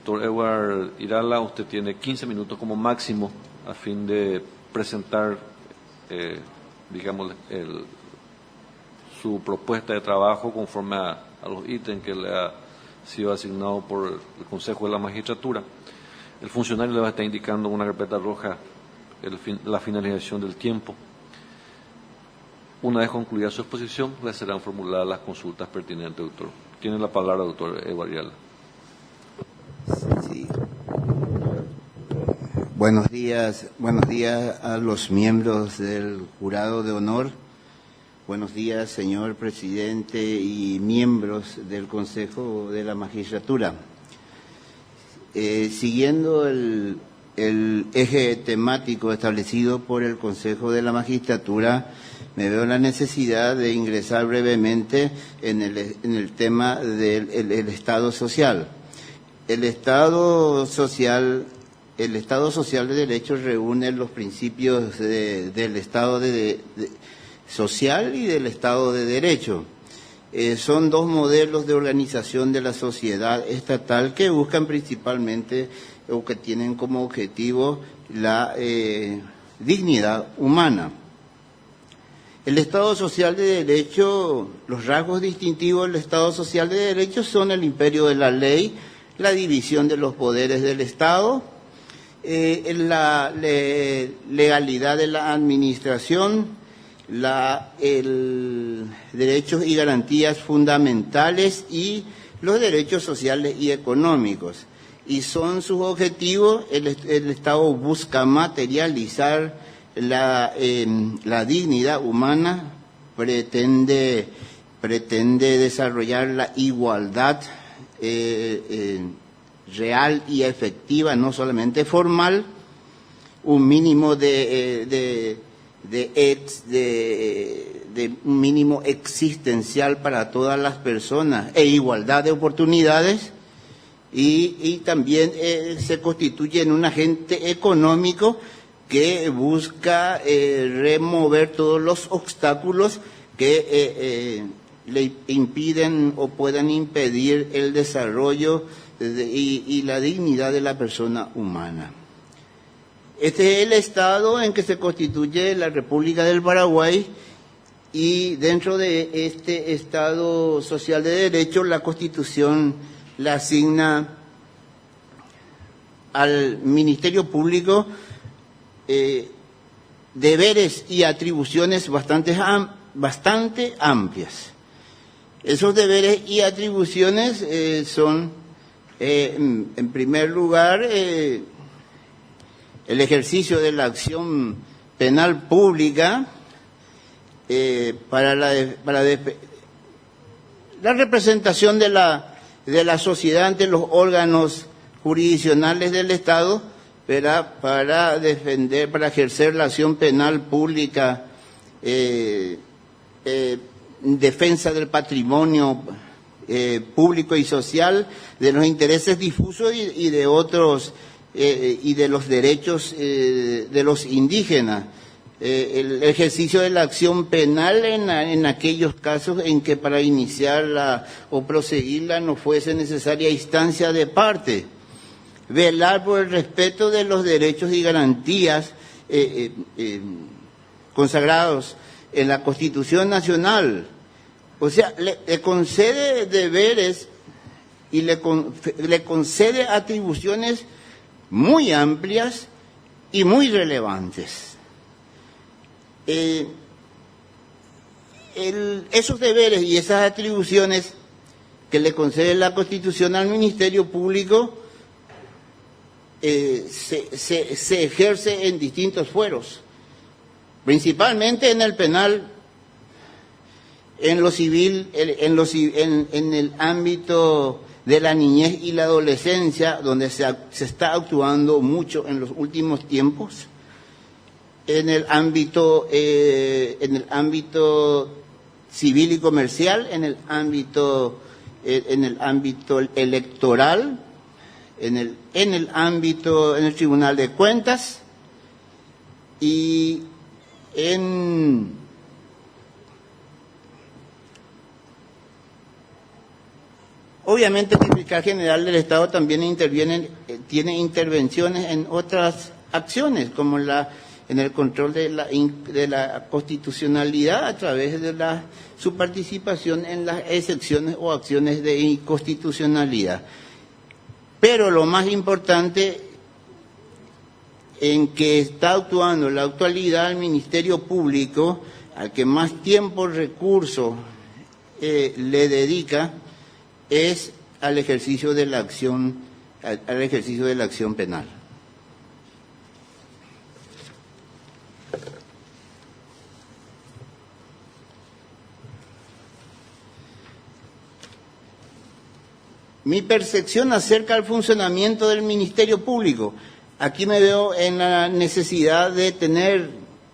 Doctor Edward Irala, usted tiene 15 minutos como máximo a fin de presentar, digamos, su propuesta de trabajo conforme a los ítems que le ha sido asignado por el Consejo de la Magistratura. El funcionario le va a estar indicando en una carpeta roja la finalización del tiempo. Una vez concluida su exposición, le serán formuladas las consultas pertinentes, doctor. Tiene la palabra, doctor Edward Irala. Sí. Buenos días a los miembros del jurado de honor. Buenos días, señor presidente y miembros del Consejo de la Magistratura. Siguiendo el eje temático establecido por el Consejo de la Magistratura, me veo la necesidad de ingresar brevemente en el tema del Estado social. El Estado social de Derecho reúne los principios del Estado social y del Estado de Derecho. Son dos modelos de organización de la sociedad estatal que buscan principalmente o que tienen como objetivo la dignidad humana. El Estado social de Derecho, los rasgos distintivos del Estado social de Derecho son el imperio de la ley, la división de los poderes del Estado, la legalidad de la administración, derechos y garantías fundamentales y los derechos sociales y económicos. Y son sus objetivos, el Estado busca materializar la dignidad humana, pretende desarrollar la igualdad real y efectiva, no solamente formal, un mínimo un mínimo existencial para todas las personas e igualdad de oportunidades, y también se constituye en un agente económico que busca remover todos los obstáculos que le impiden o puedan impedir el desarrollo y la dignidad de la persona humana. Este es el estado en que se constituye la República del Paraguay, y dentro de este Estado social de derecho, la Constitución le asigna al Ministerio Público deberes y atribuciones bastante amplias. Esos deberes y atribuciones son, en primer lugar, el ejercicio de la acción penal pública para la representación de la sociedad ante los órganos jurisdiccionales del Estado, para ejercer la acción penal pública, defensa del patrimonio público y social, de los intereses difusos y de otros, y de los derechos de los indígenas. El ejercicio de la acción penal en aquellos casos en que para iniciarla o proseguirla no fuese necesaria instancia de parte. Velar por el respeto de los derechos y garantías consagrados en la Constitución Nacional. O sea, le concede deberes y le concede atribuciones muy amplias y muy relevantes. Esos deberes y esas atribuciones que le concede la Constitución al Ministerio Público se ejerce en distintos fueros, principalmente en el penal, en lo civil, en el ámbito de la niñez y la adolescencia, donde se está actuando mucho en los últimos tiempos, en el ámbito civil y comercial, en el ámbito electoral, en el Tribunal de Cuentas, y en Obviamente que el fiscal general del Estado también tiene intervenciones en otras acciones, como en el control de la constitucionalidad a través de su participación en las excepciones o acciones de inconstitucionalidad. Pero lo más importante en que está actuando en la actualidad el Ministerio Público, al que más tiempo, recursos le dedica, es al ejercicio de la acción penal. Mi percepción acerca del funcionamiento del Ministerio Público. Aquí me veo en la necesidad de tener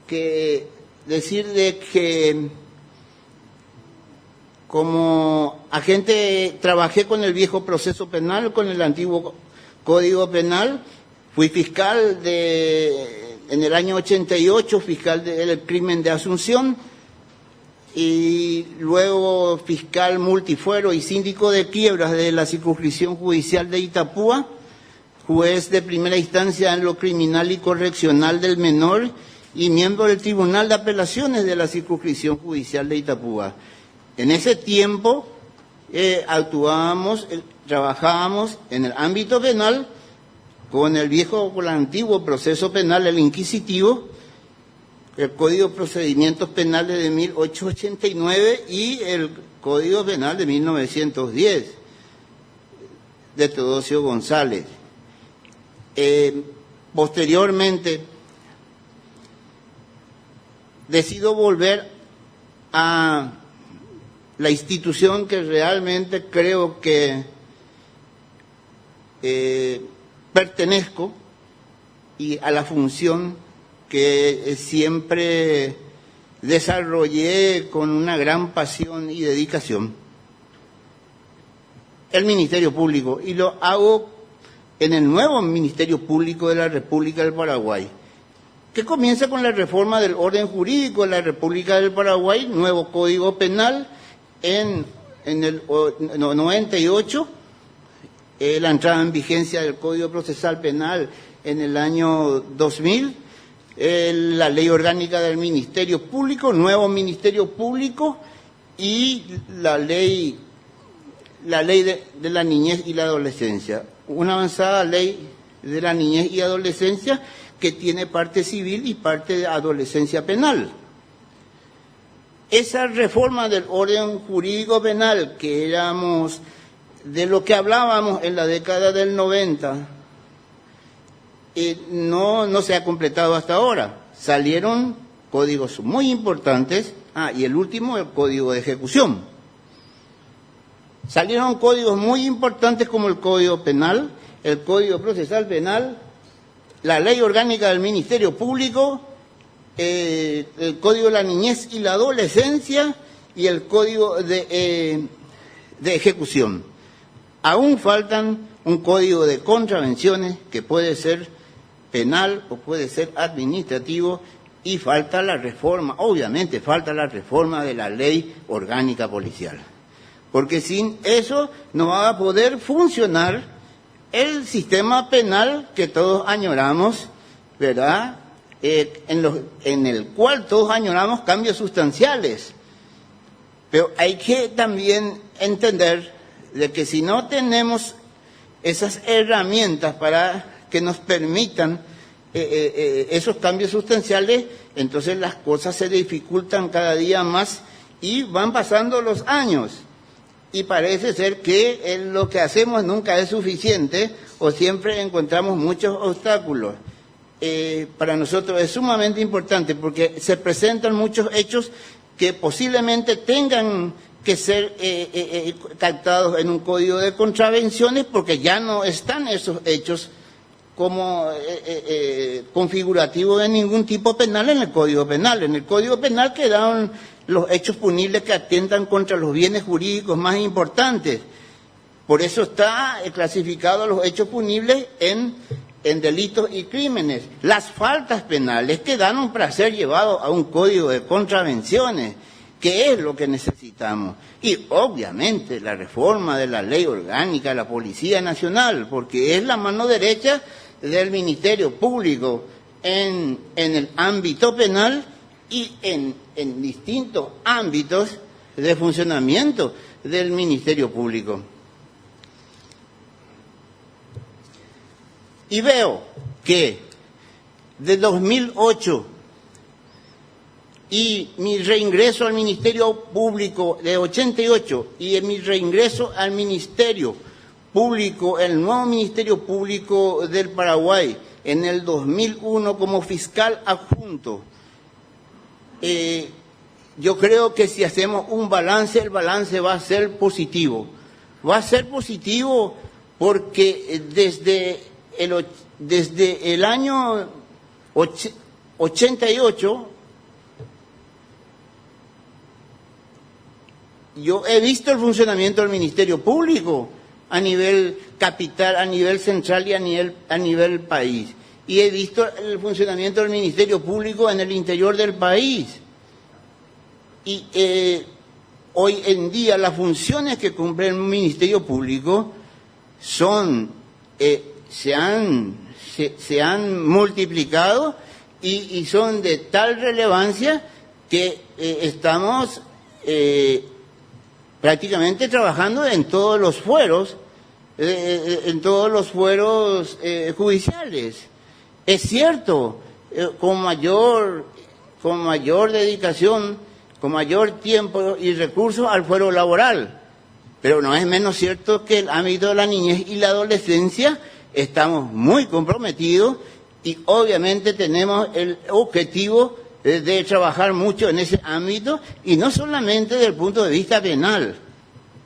que decir de que como agente trabajé con el viejo proceso penal, con el antiguo Código Penal, fui fiscal en el año 88, fiscal del crimen de Asunción, y luego fiscal multifuero y síndico de quiebras de la circunscripción judicial de Itapúa, juez de primera instancia en lo criminal y correccional del menor y miembro del Tribunal de Apelaciones de la circunscripción judicial de Itapúa. En ese tiempo trabajábamos en el ámbito penal con el antiguo proceso penal, el inquisitivo, el Código de Procedimientos Penales de 1889 y el Código Penal de 1910, de Teodosio González. Posteriormente, decido volver a la institución que realmente creo que pertenezco y a la función que siempre desarrollé con una gran pasión y dedicación, el Ministerio Público, y lo hago en el nuevo Ministerio Público de la República del Paraguay, que comienza con la reforma del orden jurídico de la República del Paraguay, nuevo Código Penal en el 98, la entrada en vigencia del Código Procesal Penal en el año 2000, la Ley Orgánica del Ministerio Público, nuevo Ministerio Público y la ley de la niñez y la adolescencia, una avanzada ley de la niñez y adolescencia que tiene parte civil y parte de adolescencia penal. Esa reforma del orden jurídico penal de lo que hablábamos en la década del 90, no se ha completado hasta ahora. Salieron códigos muy importantes, y el último, el Código de Ejecución. Salieron códigos muy importantes como el Código Penal, el Código Procesal Penal, la Ley Orgánica del Ministerio Público, el Código de la Niñez y la Adolescencia y el Código de Ejecución. Aún faltan un Código de Contravenciones que puede ser penal o puede ser administrativo, y falta la reforma, obviamente falta la reforma de la Ley Orgánica Policial. Porque sin eso no va a poder funcionar el sistema penal que todos añoramos, ¿verdad? En el cual todos añoramos cambios sustanciales. Pero hay que también entender de que si no tenemos esas herramientas para que nos permitan esos cambios sustanciales, entonces las cosas se dificultan cada día más y van pasando los años. Y parece ser que lo que hacemos nunca es suficiente o siempre encontramos muchos obstáculos. Para nosotros es sumamente importante porque se presentan muchos hechos que posiblemente tengan que ser captados en un código de contravenciones porque ya no están esos hechos como configurativos de ningún tipo penal en el Código Penal. En el Código Penal quedaron los hechos punibles que atentan contra los bienes jurídicos más importantes. Por eso está clasificado los hechos punibles en delitos y crímenes. Las faltas penales quedaron para ser llevados a un código de contravenciones, qué es lo que necesitamos. Y obviamente la reforma de la ley orgánica de la Policía Nacional, porque es la mano derecha del Ministerio Público en el ámbito penal y en distintos ámbitos de funcionamiento del Ministerio Público. Y veo que de 2008 y mi reingreso al Ministerio Público de 88 y mi reingreso al Ministerio Público, el nuevo Ministerio Público del Paraguay, en el 2001 como fiscal adjunto, yo creo que si hacemos un balance, el balance va a ser positivo. Va a ser positivo porque desde el año 88 yo he visto el funcionamiento del Ministerio Público a nivel capital, a nivel central y a nivel país. Y he visto el funcionamiento del Ministerio Público en el interior del país. Y hoy en día las funciones que cumple el Ministerio Público son, se han multiplicado y son de tal relevancia que estamos prácticamente trabajando en todos los fueros, judiciales. Es cierto, con mayor dedicación, con mayor tiempo y recursos al fuero laboral, pero no es menos cierto que el ámbito de la niñez y la adolescencia estamos muy comprometidos y obviamente tenemos el objetivo de trabajar mucho en ese ámbito, y no solamente desde el punto de vista penal,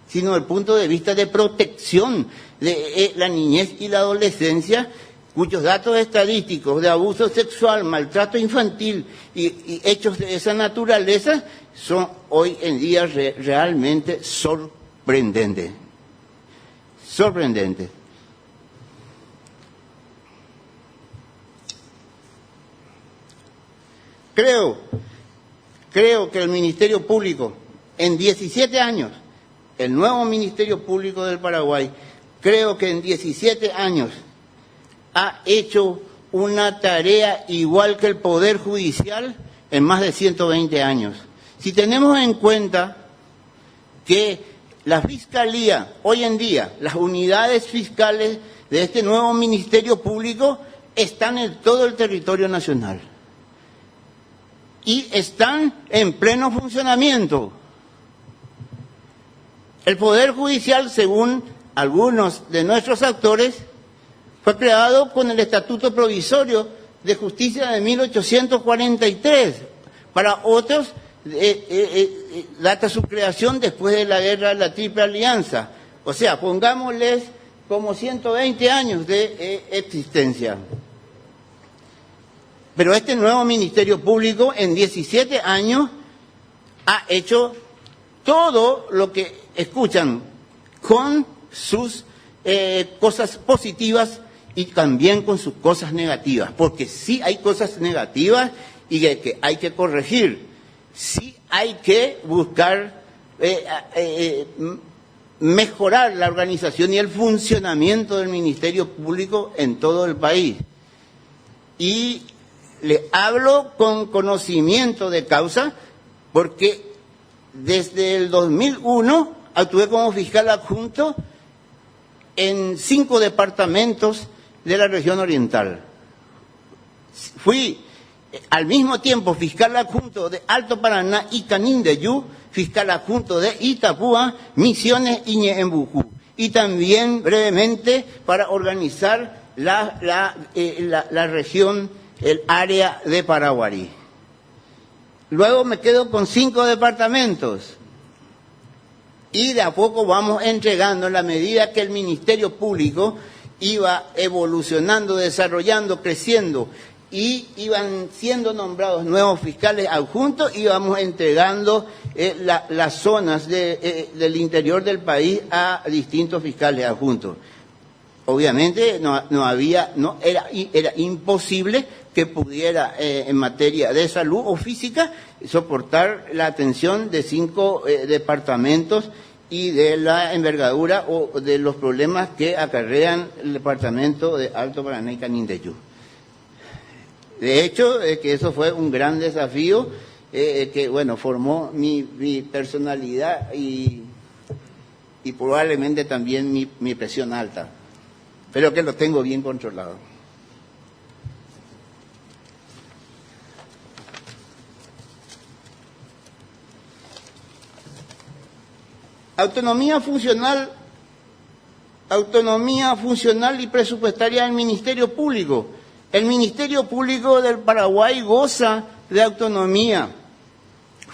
sino desde el punto de vista de protección de la niñez y la adolescencia, cuyos datos estadísticos de abuso sexual, maltrato infantil y hechos de esa naturaleza son hoy en día realmente sorprendentes. Sorprendentes. Creo que el Ministerio Público, en 17 años, el nuevo Ministerio Público del Paraguay, creo que en 17 años ha hecho una tarea igual que el Poder Judicial en más de 120 años. Si tenemos en cuenta que la Fiscalía, hoy en día, las unidades fiscales de este nuevo Ministerio Público están en todo el territorio nacional y están en pleno funcionamiento. El Poder Judicial, según algunos de nuestros actores, fue creado con el Estatuto Provisorio de Justicia de 1843. Para otros, data su creación después de la Guerra de la Triple Alianza. O sea, pongámosles como 120 años de existencia. Pero este nuevo Ministerio Público en 17 años ha hecho todo lo que escuchan, con sus cosas positivas y también con sus cosas negativas, porque sí hay cosas negativas y que hay que corregir, sí hay que buscar mejorar la organización y el funcionamiento del Ministerio Público en todo el país. Y le hablo con conocimiento de causa porque desde el 2001 actué como fiscal adjunto en 5 departamentos de la región oriental. Fui al mismo tiempo fiscal adjunto de Alto Paraná y Canindeyú, fiscal adjunto de Itapúa, Misiones y Ñeembucú. Y también brevemente para organizar la región, el área de Paraguarí. Luego me quedo con 5 departamentos. Y de a poco vamos entregando, en la medida que el Ministerio Público iba evolucionando, desarrollando, creciendo, y iban siendo nombrados nuevos fiscales adjuntos, íbamos entregando las zonas del interior del país a distintos fiscales adjuntos. Obviamente era imposible que pudiera, en materia de salud o física, soportar la atención de 5 departamentos y de la envergadura o de los problemas que acarrean el departamento de Alto Paraná y Canindeyú. De hecho, que eso fue un gran desafío que, bueno, formó mi personalidad y probablemente también mi presión alta, pero que lo tengo bien controlado. Autonomía funcional y presupuestaria del Ministerio Público. El Ministerio Público del Paraguay goza de autonomía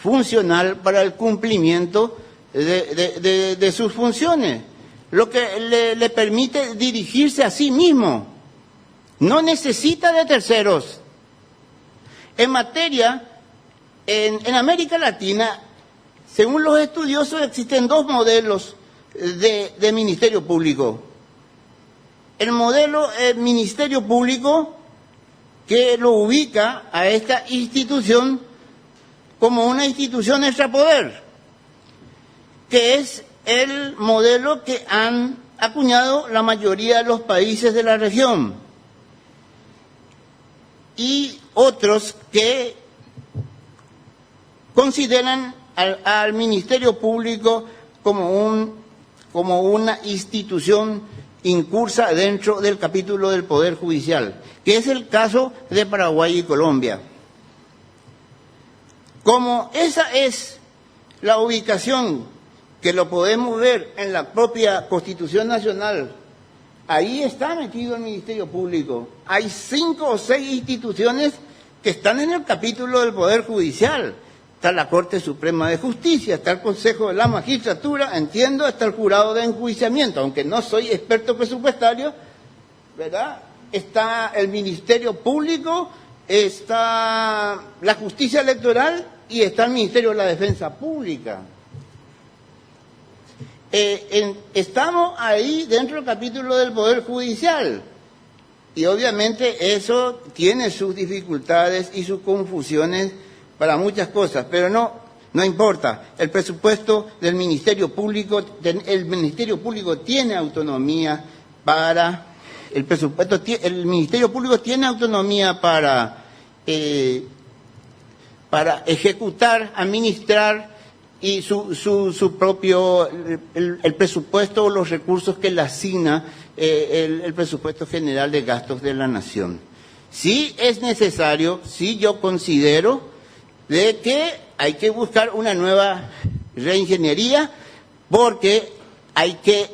funcional para el cumplimiento de sus funciones, lo que le permite dirigirse a sí mismo. No necesita de terceros. En América Latina, según los estudiosos, existen 2 modelos de Ministerio Público. El modelo Ministerio Público, que lo ubica a esta institución como una institución extrapoder, que es el modelo que han acuñado la mayoría de los países de la región, y otros que consideran al Ministerio Público como una institución incursa dentro del capítulo del Poder Judicial, que es el caso de Paraguay y Colombia. Como esa es la ubicación que lo podemos ver en la propia Constitución Nacional, ahí está metido el Ministerio Público. Hay 5 o 6 instituciones que están en el capítulo del Poder Judicial. Está la Corte Suprema de Justicia, está el Consejo de la Magistratura, entiendo, está el Jurado de Enjuiciamiento, aunque no soy experto presupuestario, ¿verdad? Está el Ministerio Público, está la Justicia Electoral y está el Ministerio de la Defensa Pública. Estamos ahí dentro del capítulo del Poder Judicial y obviamente eso tiene sus dificultades y sus confusiones para muchas cosas, pero no importa. El presupuesto del Ministerio Público, el Ministerio Público tiene autonomía para el Ministerio Público tiene autonomía para ejecutar, administrar y su propio el presupuesto o los recursos que le asigna el presupuesto general de gastos de la nación. Sí es necesario, sí yo considero de que hay que buscar una nueva reingeniería porque hay que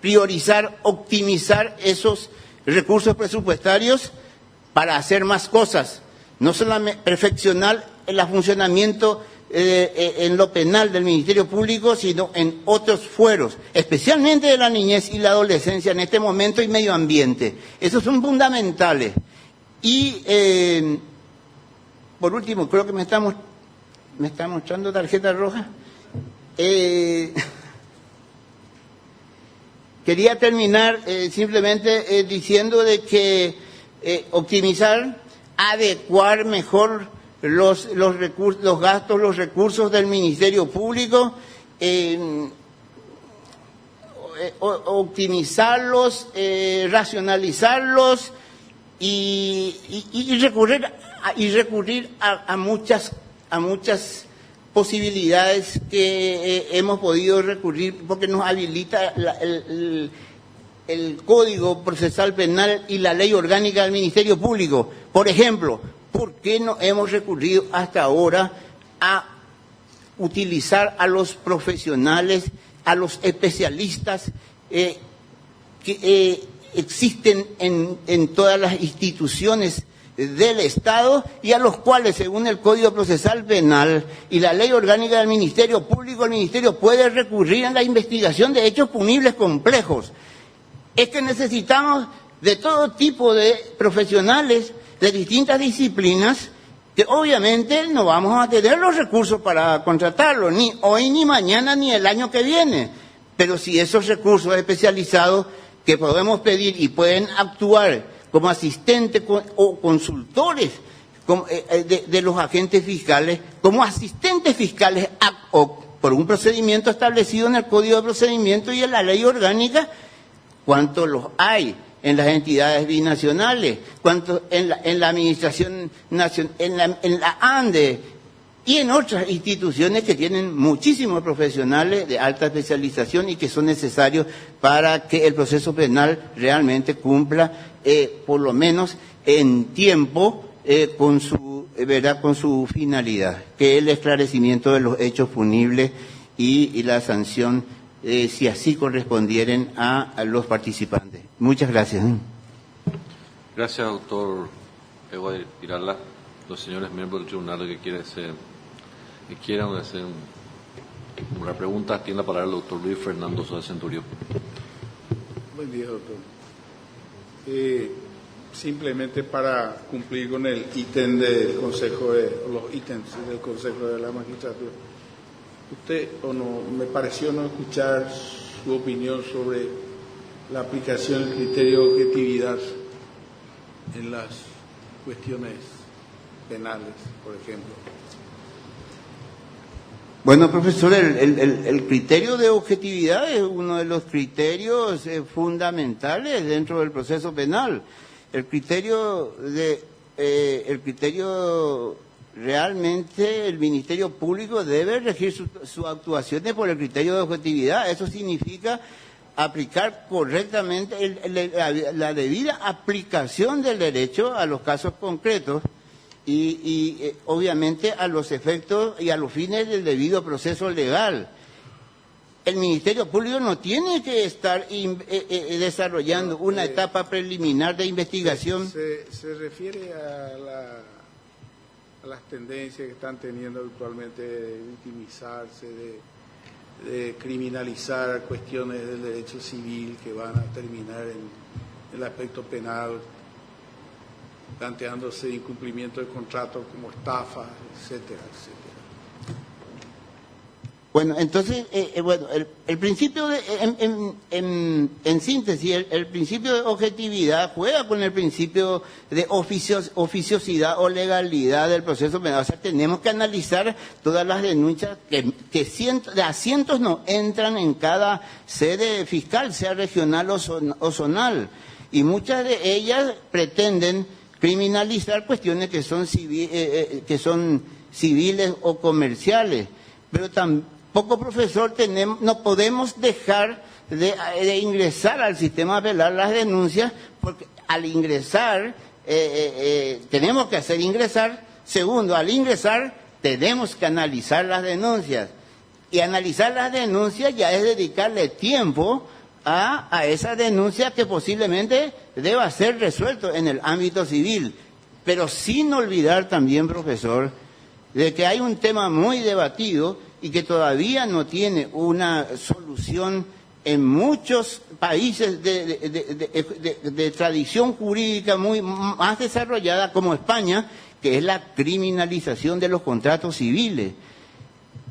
priorizar, optimizar esos recursos presupuestarios para hacer más cosas, no solamente perfeccionar el funcionamiento en lo penal del Ministerio Público, sino en otros fueros, especialmente de la niñez y la adolescencia en este momento y medio ambiente. Esos son fundamentales. Y por último, creo que me está mostrando tarjeta roja. Quería terminar simplemente diciendo de que optimizar, adecuar mejor los gastos, los recursos del Ministerio Público, optimizarlos, racionalizarlos y recurrir a muchas posibilidades que hemos podido recurrir porque nos habilita el Código Procesal Penal y la Ley Orgánica del Ministerio Público. Por ejemplo, ¿por qué no hemos recurrido hasta ahora a utilizar a los profesionales, a los especialistas que existen en todas las instituciones del Estado y a los cuales, según el Código Procesal Penal y la Ley Orgánica del Ministerio Público, el Ministerio puede recurrir a la investigación de hechos punibles complejos? Es que necesitamos de todo tipo de profesionales de distintas disciplinas que obviamente no vamos a tener los recursos para contratarlos, ni hoy, ni mañana, ni el año que viene. Pero si esos recursos especializados que podemos pedir y pueden actuar como asistentes o consultores de los agentes fiscales, como asistentes fiscales por un procedimiento establecido en el Código de Procedimiento y en la Ley Orgánica. ¿Cuántos los hay en las entidades binacionales? ¿Cuántos en la Administración Nacional, en la ANDE y en otras instituciones que tienen muchísimos profesionales de alta especialización y que son necesarios para que el proceso penal realmente cumpla, por lo menos en tiempo, con su finalidad, que es el esclarecimiento de los hechos punibles y la sanción, si así correspondieren a los participantes? Muchas gracias. Gracias, doctor Eguay Irala. Los señores miembros del tribunal que quieran hacer una pregunta, tiene la palabra el doctor Luis Fernando Sosa Centurión. Buen día, doctor. Simplemente para cumplir con el ítem del Consejo los ítems del Consejo de la Magistratura. Usted, me pareció no escuchar su opinión sobre la aplicación del criterio de objetividad en las cuestiones penales, por ejemplo. Bueno, profesor, el criterio de objetividad es uno de los criterios fundamentales dentro del proceso penal. El criterio realmente el Ministerio Público debe regir sus actuaciones por el criterio de objetividad. Eso significa aplicar correctamente la debida aplicación del derecho a los casos concretos y obviamente a los efectos y a los fines del debido proceso legal. El Ministerio Público no tiene que estar desarrollando una etapa preliminar de investigación. Se refiere a las tendencias que están teniendo actualmente de victimizarse, de criminalizar cuestiones del derecho civil que van a terminar en el aspecto penal, planteándose incumplimiento de contratos como estafa, etcétera, etcétera. Bueno, entonces, el principio en síntesis, el principio de objetividad juega con el principio de oficiosidad o legalidad del proceso penal. O sea, tenemos que analizar todas las denuncias que de cientos no entran en cada sede fiscal, sea regional o zonal. Y muchas de ellas pretenden criminalizar cuestiones que son civiles o comerciales. Pero tampoco, profesor, no podemos dejar de ingresar al sistema penal las denuncias, porque al ingresar tenemos que hacer ingresar. Segundo, al ingresar tenemos que analizar las denuncias. Y analizar las denuncias ya es dedicarle tiempo a esa denuncia que posiblemente deba ser resuelto en el ámbito civil. Pero sin olvidar también, profesor, de que hay un tema muy debatido y que todavía no tiene una solución en muchos países de tradición jurídica muy más desarrollada, como España, que es la criminalización de los contratos civiles.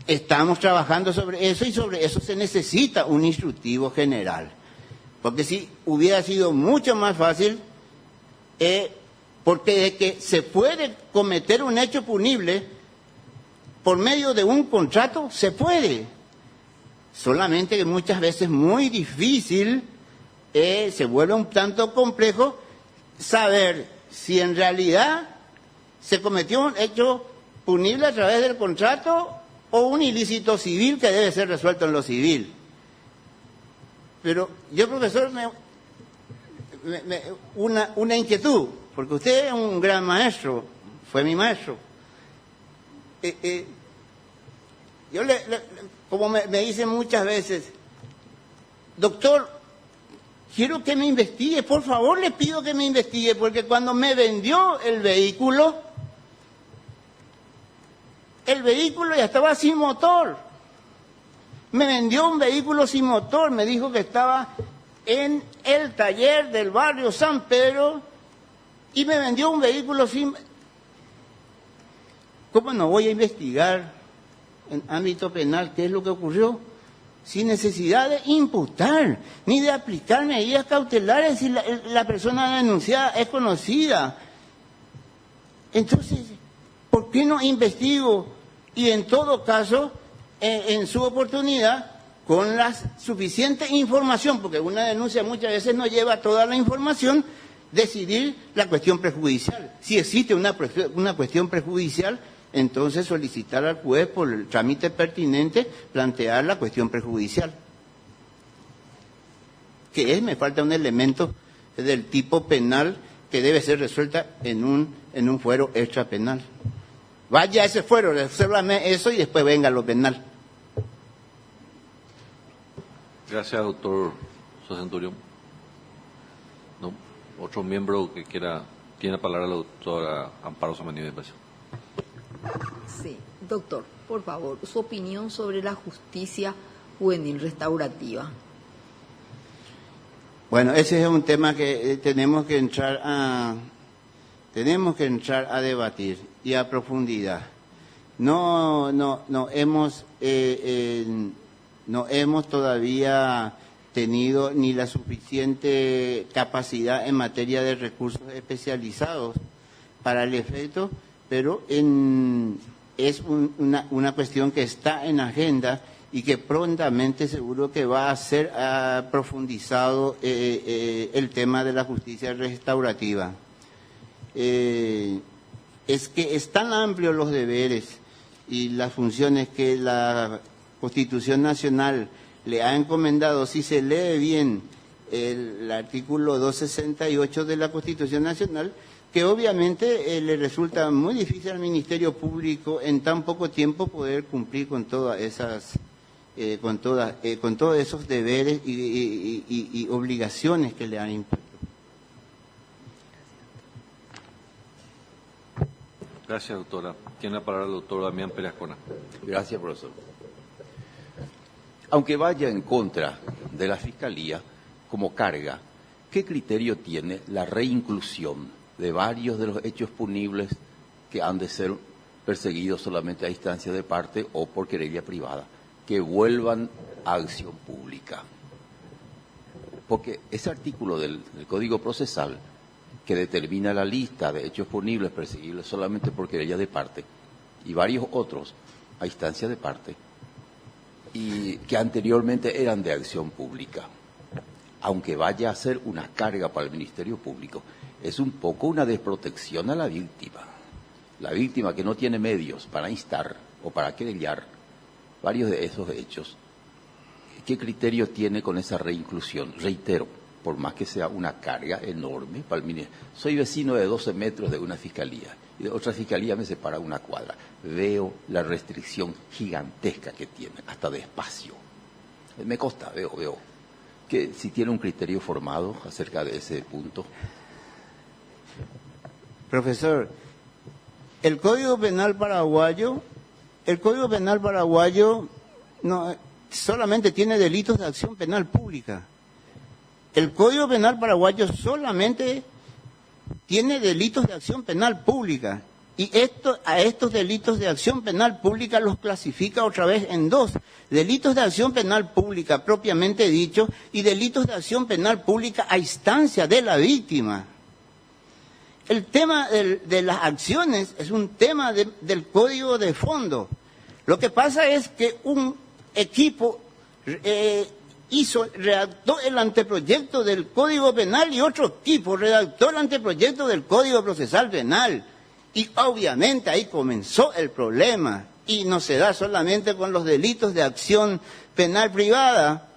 Estamos trabajando sobre eso y sobre eso se necesita un instructivo general. Porque si hubiera sido mucho más fácil, porque de que se puede cometer un hecho punible por medio de un contrato, se puede. Solamente que muchas veces es muy difícil, se vuelve un tanto complejo saber si en realidad se cometió un hecho punible a través del contrato o un ilícito civil que debe ser resuelto en lo civil. Pero yo, profesor, una inquietud, porque usted es un gran maestro, fue mi maestro. Yo como me dicen muchas veces, doctor, quiero que me investigue, por favor le pido que me investigue, porque cuando me vendió el vehículo ya estaba sin motor. Me vendió un vehículo sin motor, me dijo que estaba en el taller del barrio San Pedro y me vendió un vehículo sin... ¿Cómo no voy a investigar en ámbito penal qué es lo que ocurrió? sin necesidad de imputar, ni de aplicar medidas cautelares si la persona denunciada es conocida. Entonces, ¿por qué no investigo? Y en todo caso, en su oportunidad, con la suficiente información, porque una denuncia muchas veces no lleva toda la información, decidir la cuestión prejudicial. Si existe una cuestión prejudicial, entonces solicitar al juez por el trámite pertinente, plantear la cuestión prejudicial. Que es, me falta un elemento del tipo penal que debe ser resuelta en un fuero extrapenal. Vaya a ese fuero, resuélvame eso y después venga lo penal. Gracias, doctor Centurión. ¿No? Otro miembro que quiera, tiene la palabra la doctora Amparo Samaniego de Paz. Sí, doctor, por favor, su opinión sobre la justicia juvenil restaurativa. Bueno, ese es un tema que tenemos que entrar a debatir y a profundidad. No hemos todavía tenido ni la suficiente capacidad en materia de recursos especializados para el efecto, pero es una cuestión que está en agenda y que prontamente seguro que va a ser profundizado el tema de la justicia restaurativa. Es que es tan amplios los deberes y las funciones que la Constitución Nacional le ha encomendado. Si se lee bien el artículo 268 de la Constitución Nacional, que obviamente le resulta muy difícil al Ministerio Público en tan poco tiempo poder cumplir con todas esas, con todos esos deberes y obligaciones que le han impuesto. Gracias, doctora. Tiene la palabra el doctor Damián Pérez Cona. Gracias, profesor. Aunque vaya en contra de la Fiscalía como carga, ¿qué criterio tiene la reinclusión de varios de los hechos punibles que han de ser perseguidos solamente a instancia de parte o por querella privada, que vuelvan a acción pública? Porque ese artículo del Código Procesal que determina la lista de hechos punibles perseguibles solamente por querella de parte y varios otros a instancia de parte, y que anteriormente eran de acción pública, aunque vaya a ser una carga para el Ministerio Público, es un poco una desprotección a la víctima. La víctima que no tiene medios para instar o para querellar varios de esos hechos, ¿qué criterio tiene con esa reinclusión? Reitero, por más que sea una carga enorme para el Ministerio. Soy vecino de 12 metros de una fiscalía y de otra fiscalía me separa una cuadra. Veo la restricción gigantesca que tiene, hasta de espacio. Me consta, veo que si tiene un criterio formado acerca de ese punto. Profesor, el Código Penal paraguayo no solamente tiene delitos de acción penal pública. El Código Penal paraguayo solamente tiene delitos de acción penal pública. Y a estos delitos de acción penal pública los clasifica otra vez en dos: delitos de acción penal pública propiamente dicho y delitos de acción penal pública a instancia de la víctima. El tema de las acciones es un tema del código de fondo. Lo que pasa es que un equipo redactó el anteproyecto del Código Penal y otro equipo redactó el anteproyecto del Código Procesal Penal. Y obviamente ahí comenzó el problema. Y no se da solamente con los delitos de acción penal privada.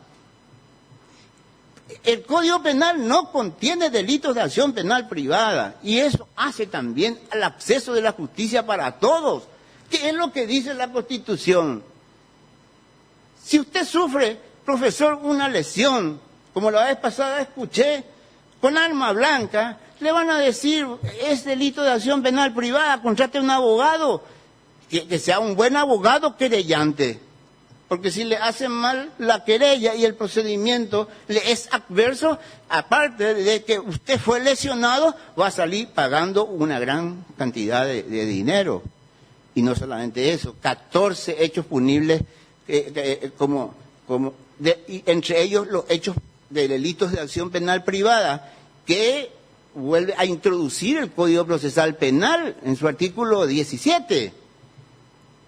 El Código Penal no contiene delitos de acción penal privada. Y eso hace también al acceso de la justicia para todos. ¿Qué es lo que dice la Constitución? Si usted sufre, profesor, una lesión, como la vez pasada escuché, con arma blanca, le van a decir, es delito de acción penal privada, contrate un abogado, que sea un buen abogado querellante. Porque si le hacen mal la querella y el procedimiento le es adverso, aparte de que usted fue lesionado, va a salir pagando una gran cantidad de dinero. Y no solamente eso, 14 hechos punibles y entre ellos los hechos de delitos de acción penal privada, que vuelve a introducir el Código Procesal Penal en su artículo 17.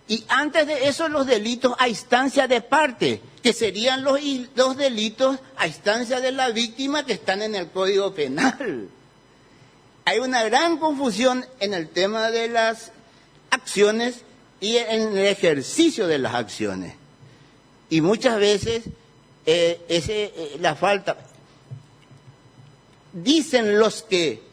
Y antes de eso, los delitos a instancia de parte, que serían los delitos a instancia de la víctima que están en el Código Penal. Hay una gran confusión en el tema de las acciones y en el ejercicio de las acciones. Y muchas veces la falta. Dicen los que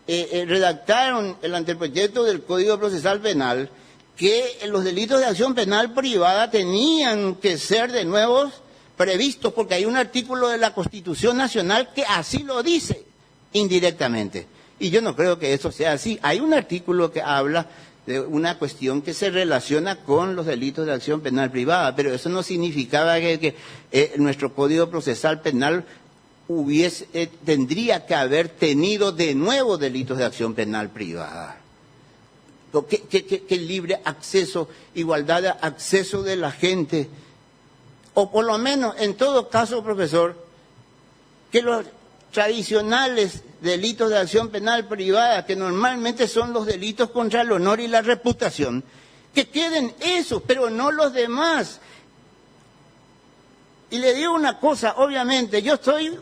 redactaron el anteproyecto del Código Procesal Penal que los delitos de acción penal privada tenían que ser de nuevo previstos, porque hay un artículo de la Constitución Nacional que así lo dice indirectamente. Y yo no creo que eso sea así. Hay un artículo que habla de una cuestión que se relaciona con los delitos de acción penal privada, pero eso no significaba que nuestro Código Procesal Penal tendría que haber tenido de nuevo delitos de acción penal privada. Que libre acceso, igualdad de acceso de la gente, o por lo menos, en todo caso, profesor, que los tradicionales delitos de acción penal privada, que normalmente son los delitos contra el honor y la reputación, que queden esos, pero no los demás. Y le digo una cosa, obviamente, yo soy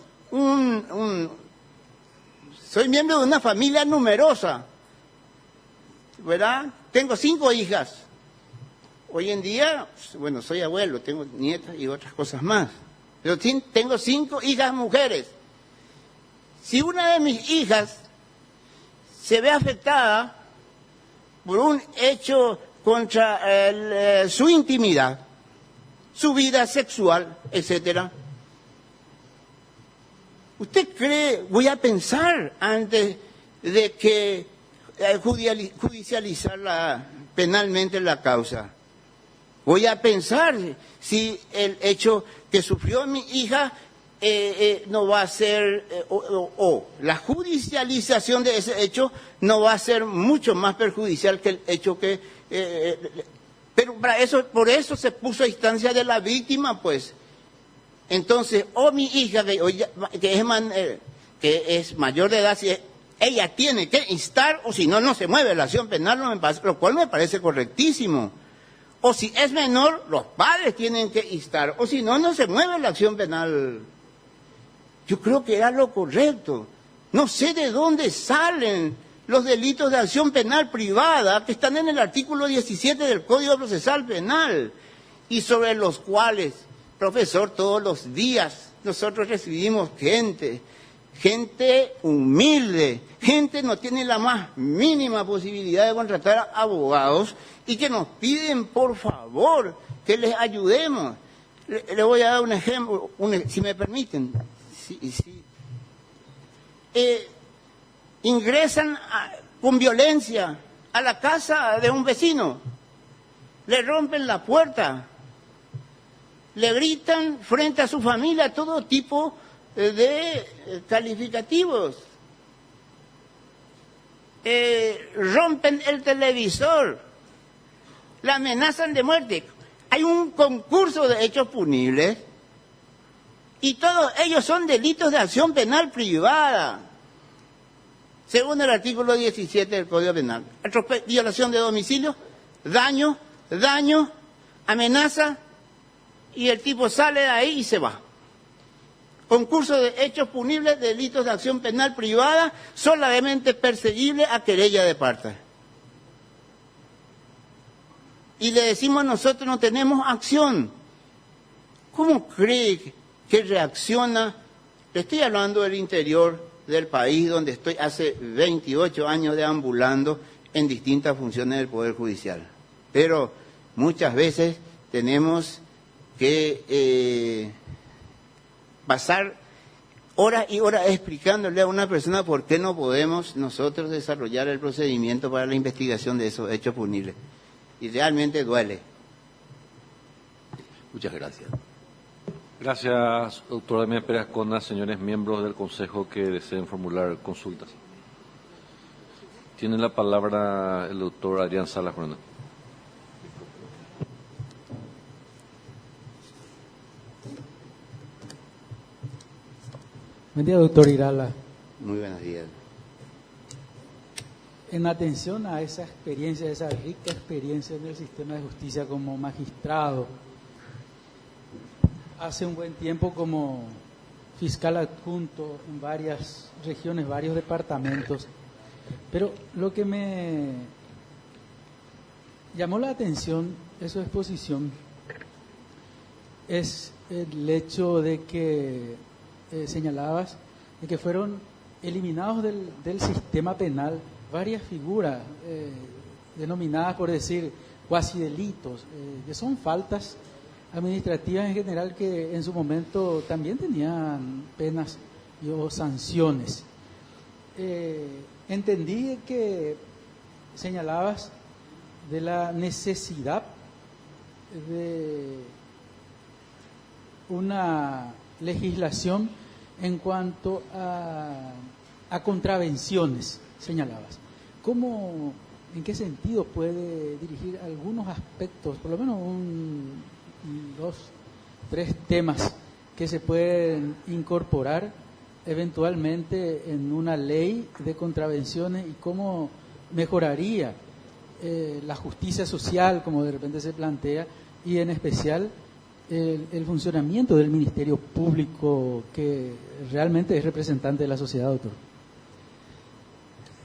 soy miembro de una familia numerosa, ¿verdad? Tengo 5 hijas. Hoy en día, bueno, soy abuelo, tengo nietas y otras cosas más. Pero tengo 5 hijas mujeres. Si una de mis hijas se ve afectada por un hecho contra su intimidad, su vida sexual, etcétera, ¿usted cree, voy a pensar antes de que judicializar penalmente la causa? Voy a pensar si el hecho que sufrió mi hija no va a ser, o la judicialización de ese hecho no va a ser mucho más perjudicial que el hecho que... pero por eso se puso a instancia de la víctima, pues. Entonces, o mi hija, que es mayor de edad, si ella tiene que instar, o si no, no se mueve la acción penal, lo cual me parece correctísimo. O si es menor, los padres tienen que instar, o si no, no se mueve la acción penal. Yo creo que era lo correcto. No sé de dónde salen los delitos de acción penal privada que están en el artículo 17 del Código Procesal Penal y sobre los cuales, profesor, todos los días nosotros recibimos gente humilde, gente no tiene la más mínima posibilidad de contratar abogados y que nos piden, por favor, que les ayudemos. Le voy a dar un ejemplo, si me permiten. Ingresan con violencia a la casa de un vecino, le rompen la puerta, le gritan frente a su familia todo tipo de calificativos, rompen el televisor, la amenazan de muerte. Hay un concurso de hechos punibles y todos ellos son delitos de acción penal privada, según el artículo 17 del Código Penal. Violación de domicilio, daño, amenaza, y el tipo sale de ahí y se va. Concurso de hechos punibles, delitos de acción penal privada, solamente perseguible a querella de parte. Y le decimos nosotros no tenemos acción. ¿Cómo cree que reacciona? Le estoy hablando del interior del país, donde estoy hace 28 años deambulando en distintas funciones del Poder Judicial. Pero muchas veces tenemos que pasar horas y horas explicándole a una persona por qué no podemos nosotros desarrollar el procedimiento para la investigación de esos hechos punibles. Y realmente duele. Muchas gracias. Gracias, doctora Damián Pérez Ascona. Señores miembros del Consejo que deseen formular consultas. Tiene la palabra el doctor Adrián Salas Fernández. Buen día, doctor Irala. Muy buenos días. En atención a esa experiencia, esa rica experiencia en el sistema de justicia como magistrado, hace un buen tiempo como fiscal adjunto en varias regiones, varios departamentos, pero lo que me llamó la atención de su exposición es el hecho de que señalabas de que fueron eliminados del sistema penal varias figuras denominadas, por decir, cuasi delitos, que son faltas administrativas en general que en su momento también tenían penas o sanciones. Entendí que señalabas de la necesidad de una legislación en cuanto a contravenciones, señalabas. ¿Cómo, en qué sentido puede dirigir algunos aspectos, por lo menos dos, tres temas que se pueden incorporar eventualmente en una ley de contravenciones y cómo mejoraría la justicia social, como de repente se plantea, y en especial el funcionamiento del Ministerio Público, que realmente es representante de la sociedad, doctor?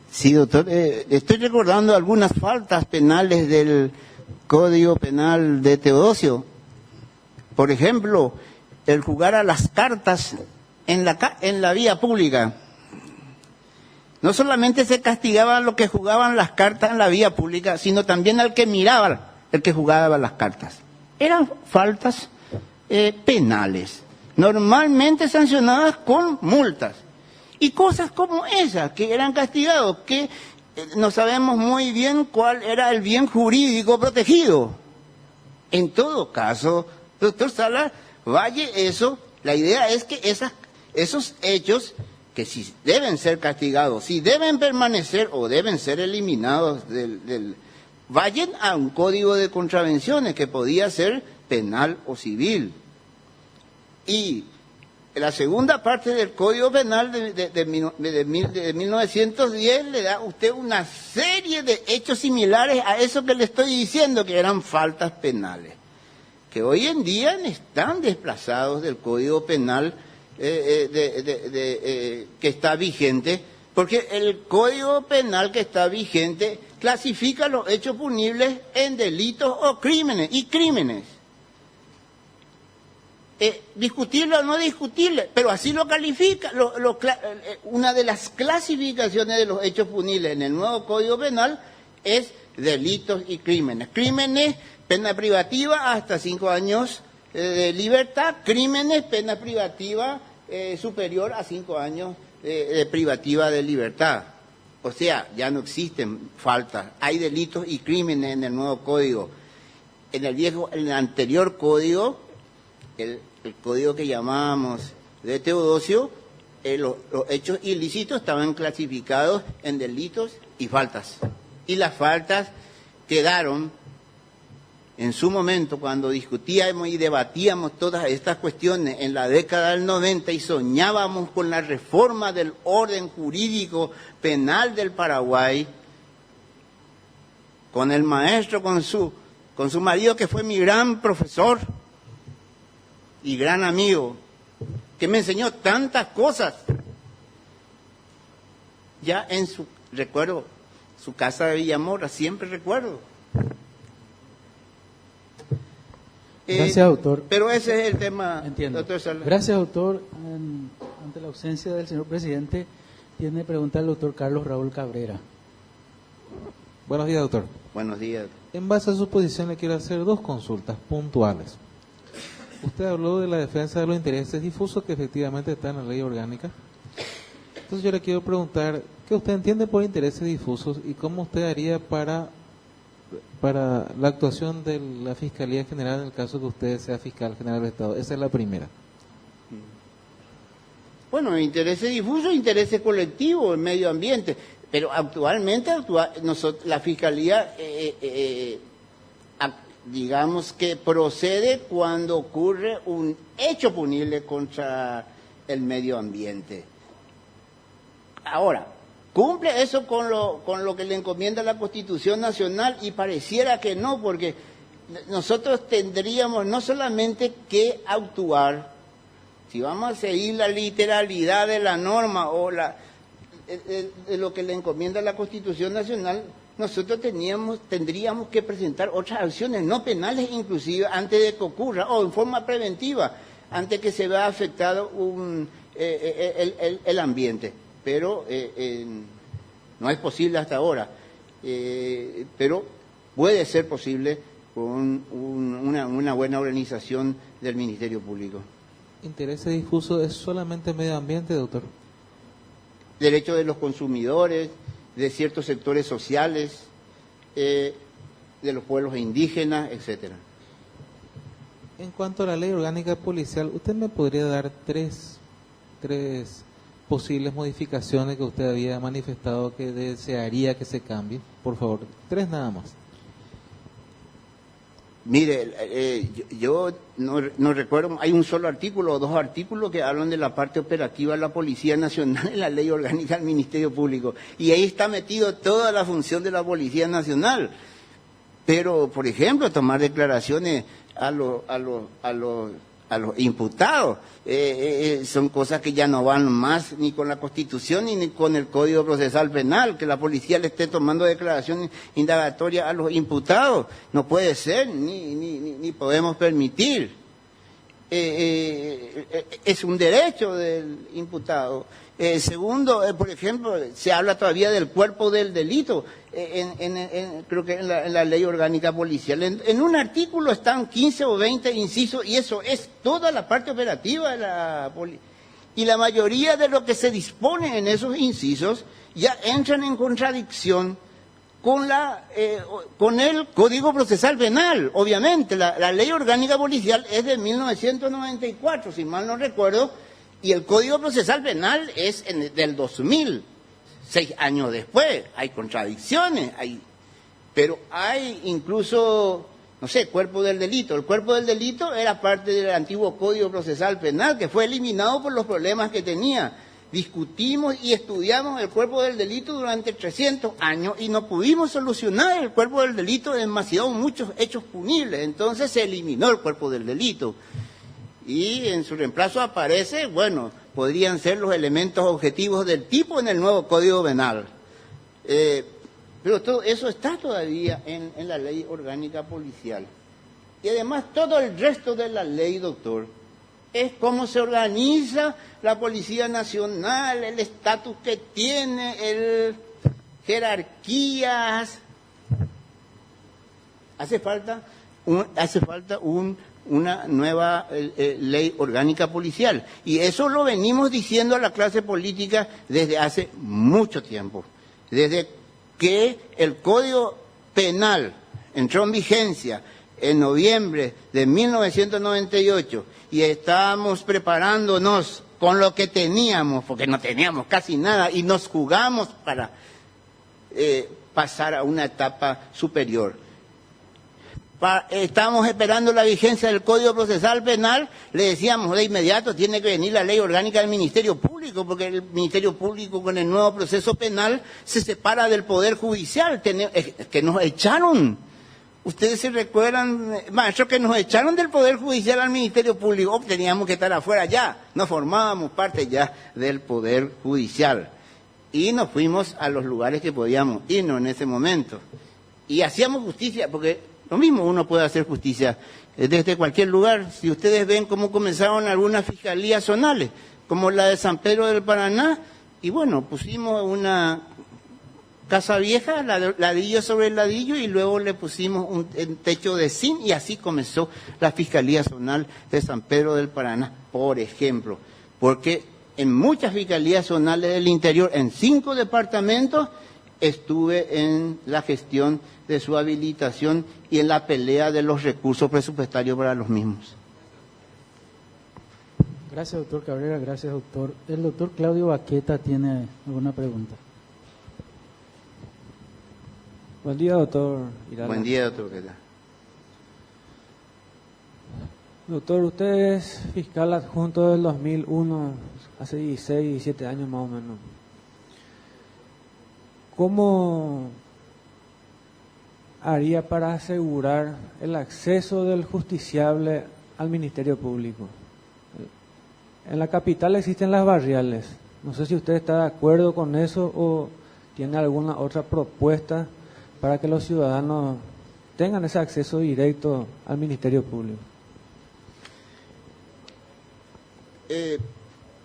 Sí, doctor. Estoy recordando algunas faltas penales del Código Penal de Teodosio. Por ejemplo, el jugar a las cartas en la vía pública. No solamente se castigaba a los que jugaban las cartas en la vía pública, sino también al que miraba, el que jugaba las cartas. Eran faltas penales, normalmente sancionadas con multas. Y cosas como esas, que eran castigados, que no sabemos muy bien cuál era el bien jurídico protegido. En todo caso, doctor Salas Valle, la idea es que esos hechos, que si deben ser castigados, si deben permanecer o deben ser eliminados vayan a un código de contravenciones que podía ser penal o civil. Y la segunda parte del Código Penal de 1910 le da a usted una serie de hechos similares a eso que le estoy diciendo, que eran faltas penales, que hoy en día están desplazados del Código Penal que está vigente, porque el Código Penal que está vigente clasifica los hechos punibles en delitos o crímenes, y crímenes. Discutible o no discutible, pero así lo califica. Una de las clasificaciones de los hechos punibles en el nuevo Código Penal es delitos y crímenes. Crímenes, pena privativa hasta 5 años de libertad. Crímenes, pena privativa superior a 5 años privativa de libertad. O sea, ya no existen faltas. Hay delitos y crímenes en el nuevo código. En el anterior código, el código que llamábamos de Teodosio, los hechos ilícitos estaban clasificados en delitos y faltas. Y las faltas quedaron en su momento, cuando discutíamos y debatíamos todas estas cuestiones en la década del 90 y soñábamos con la reforma del orden jurídico penal del Paraguay, con el maestro, con su marido, que fue mi gran profesor y gran amigo, que me enseñó tantas cosas. Ya recuerdo su casa de Villamora, siempre recuerdo. Gracias, doctor. Pero ese es el tema. Entiendo. Doctor Salas. Gracias, doctor. Ante la ausencia del señor presidente, tiene pregunta el doctor Carlos Raúl Cabrera. Buenos días, doctor. Buenos días. En base a su posición le quiero hacer 2 consultas puntuales. Usted habló de la defensa de los intereses difusos, que efectivamente está en la ley orgánica. Entonces yo le quiero preguntar, ¿qué usted entiende por intereses difusos y cómo usted haría para la actuación de la Fiscalía General en el caso que usted sea fiscal general del Estado? Esa es la primera. Bueno, intereses difusos, intereses colectivos, el medio ambiente. Pero actualmente la Fiscalía, digamos que procede cuando ocurre un hecho punible contra el medio ambiente. Ahora, ¿cumple eso con lo que le encomienda la Constitución Nacional? Y pareciera que no, porque nosotros tendríamos no solamente que actuar, si vamos a seguir la literalidad de la norma o de lo que le encomienda la Constitución Nacional, nosotros tendríamos que presentar otras acciones no penales inclusive antes de que ocurra o en forma preventiva, antes que se vea afectado el ambiente. Pero no es posible hasta ahora, pero puede ser posible con una buena organización del Ministerio Público. ¿Interés difuso es solamente medio ambiente, doctor? Derechos de los consumidores, de ciertos sectores sociales, de los pueblos indígenas, etcétera. En cuanto a la ley orgánica policial, ¿usted me podría dar tres posibles modificaciones que usted había manifestado que desearía que se cambie? Por favor, 3 nada más. Mire, yo no recuerdo, hay un solo artículo o 2 artículos que hablan de la parte operativa de la Policía Nacional en la Ley Orgánica del Ministerio Público. Y ahí está metido toda la función de la Policía Nacional. Pero, por ejemplo, tomar declaraciones a los imputados son cosas que ya no van más ni con la Constitución ni con el Código Procesal Penal, que la policía le esté tomando declaraciones indagatorias a los imputados. No puede ser, ni podemos permitir. Es un derecho del imputado. Segundo, por ejemplo, se habla todavía del cuerpo del delito, creo que en la ley orgánica policial. En un artículo están 15 o 20 incisos y eso es toda la parte operativa de la policía. Y la mayoría de lo que se dispone en esos incisos ya entran en contradicción con el Código Procesal Penal. Obviamente, la ley orgánica policial es de 1994, si mal no recuerdo, y el Código Procesal Penal es del 2000, 6 años después. Hay contradicciones, pero hay incluso, no sé, cuerpo del delito. El cuerpo del delito era parte del antiguo Código Procesal Penal, que fue eliminado por los problemas que tenía. Discutimos y estudiamos el cuerpo del delito durante 300 años y no pudimos solucionar el cuerpo del delito de muchos hechos punibles. Entonces se eliminó el cuerpo del delito. Y en su reemplazo aparece, bueno, podrían ser los elementos objetivos del tipo en el nuevo Código Penal. Pero todo eso está todavía en la ley orgánica policial. Y además todo el resto de la ley, doctor, es cómo se organiza la Policía Nacional, el estatus que tiene, jerarquías. Hace falta una nueva ley orgánica policial. Y eso lo venimos diciendo a la clase política desde hace mucho tiempo. Desde que el Código Penal entró en vigencia en noviembre de 1998 y estábamos preparándonos con lo que teníamos, porque no teníamos casi nada, y nos jugamos para pasar a una etapa superior. Estábamos esperando la vigencia del Código Procesal Penal, le decíamos de inmediato tiene que venir la ley orgánica del Ministerio Público, porque el Ministerio Público con el nuevo proceso penal se separa del Poder Judicial, que nos echaron. Ustedes se recuerdan, maestro, que nos echaron del Poder Judicial al Ministerio Público. Teníamos que estar afuera ya, no formábamos parte ya del Poder Judicial. Y nos fuimos a los lugares que podíamos irnos en ese momento. Y hacíamos justicia, porque lo mismo uno puede hacer justicia desde cualquier lugar. Si ustedes ven cómo comenzaron algunas fiscalías zonales, como la de San Pedro del Paraná, y bueno, pusimos una casa vieja, ladrillo sobre ladrillo, y luego le pusimos un techo de zinc, y así comenzó la Fiscalía Zonal de San Pedro del Paraná, por ejemplo. Porque en muchas fiscalías zonales del interior, en 5 departamentos, estuve en la gestión de su habilitación y en la pelea de los recursos presupuestarios para los mismos. Gracias, doctor Cabrera. Gracias, doctor. El doctor Claudio Baqueta tiene alguna pregunta. Buen día, doctor Irala. Buen día, doctor. Doctor, usted es fiscal adjunto del 2001, hace 16, 17 años más o menos. ¿Cómo haría para asegurar el acceso del justiciable al Ministerio Público? En la capital existen las barriales. No sé si usted está de acuerdo con eso o tiene alguna otra propuesta para que los ciudadanos tengan ese acceso directo al Ministerio Público.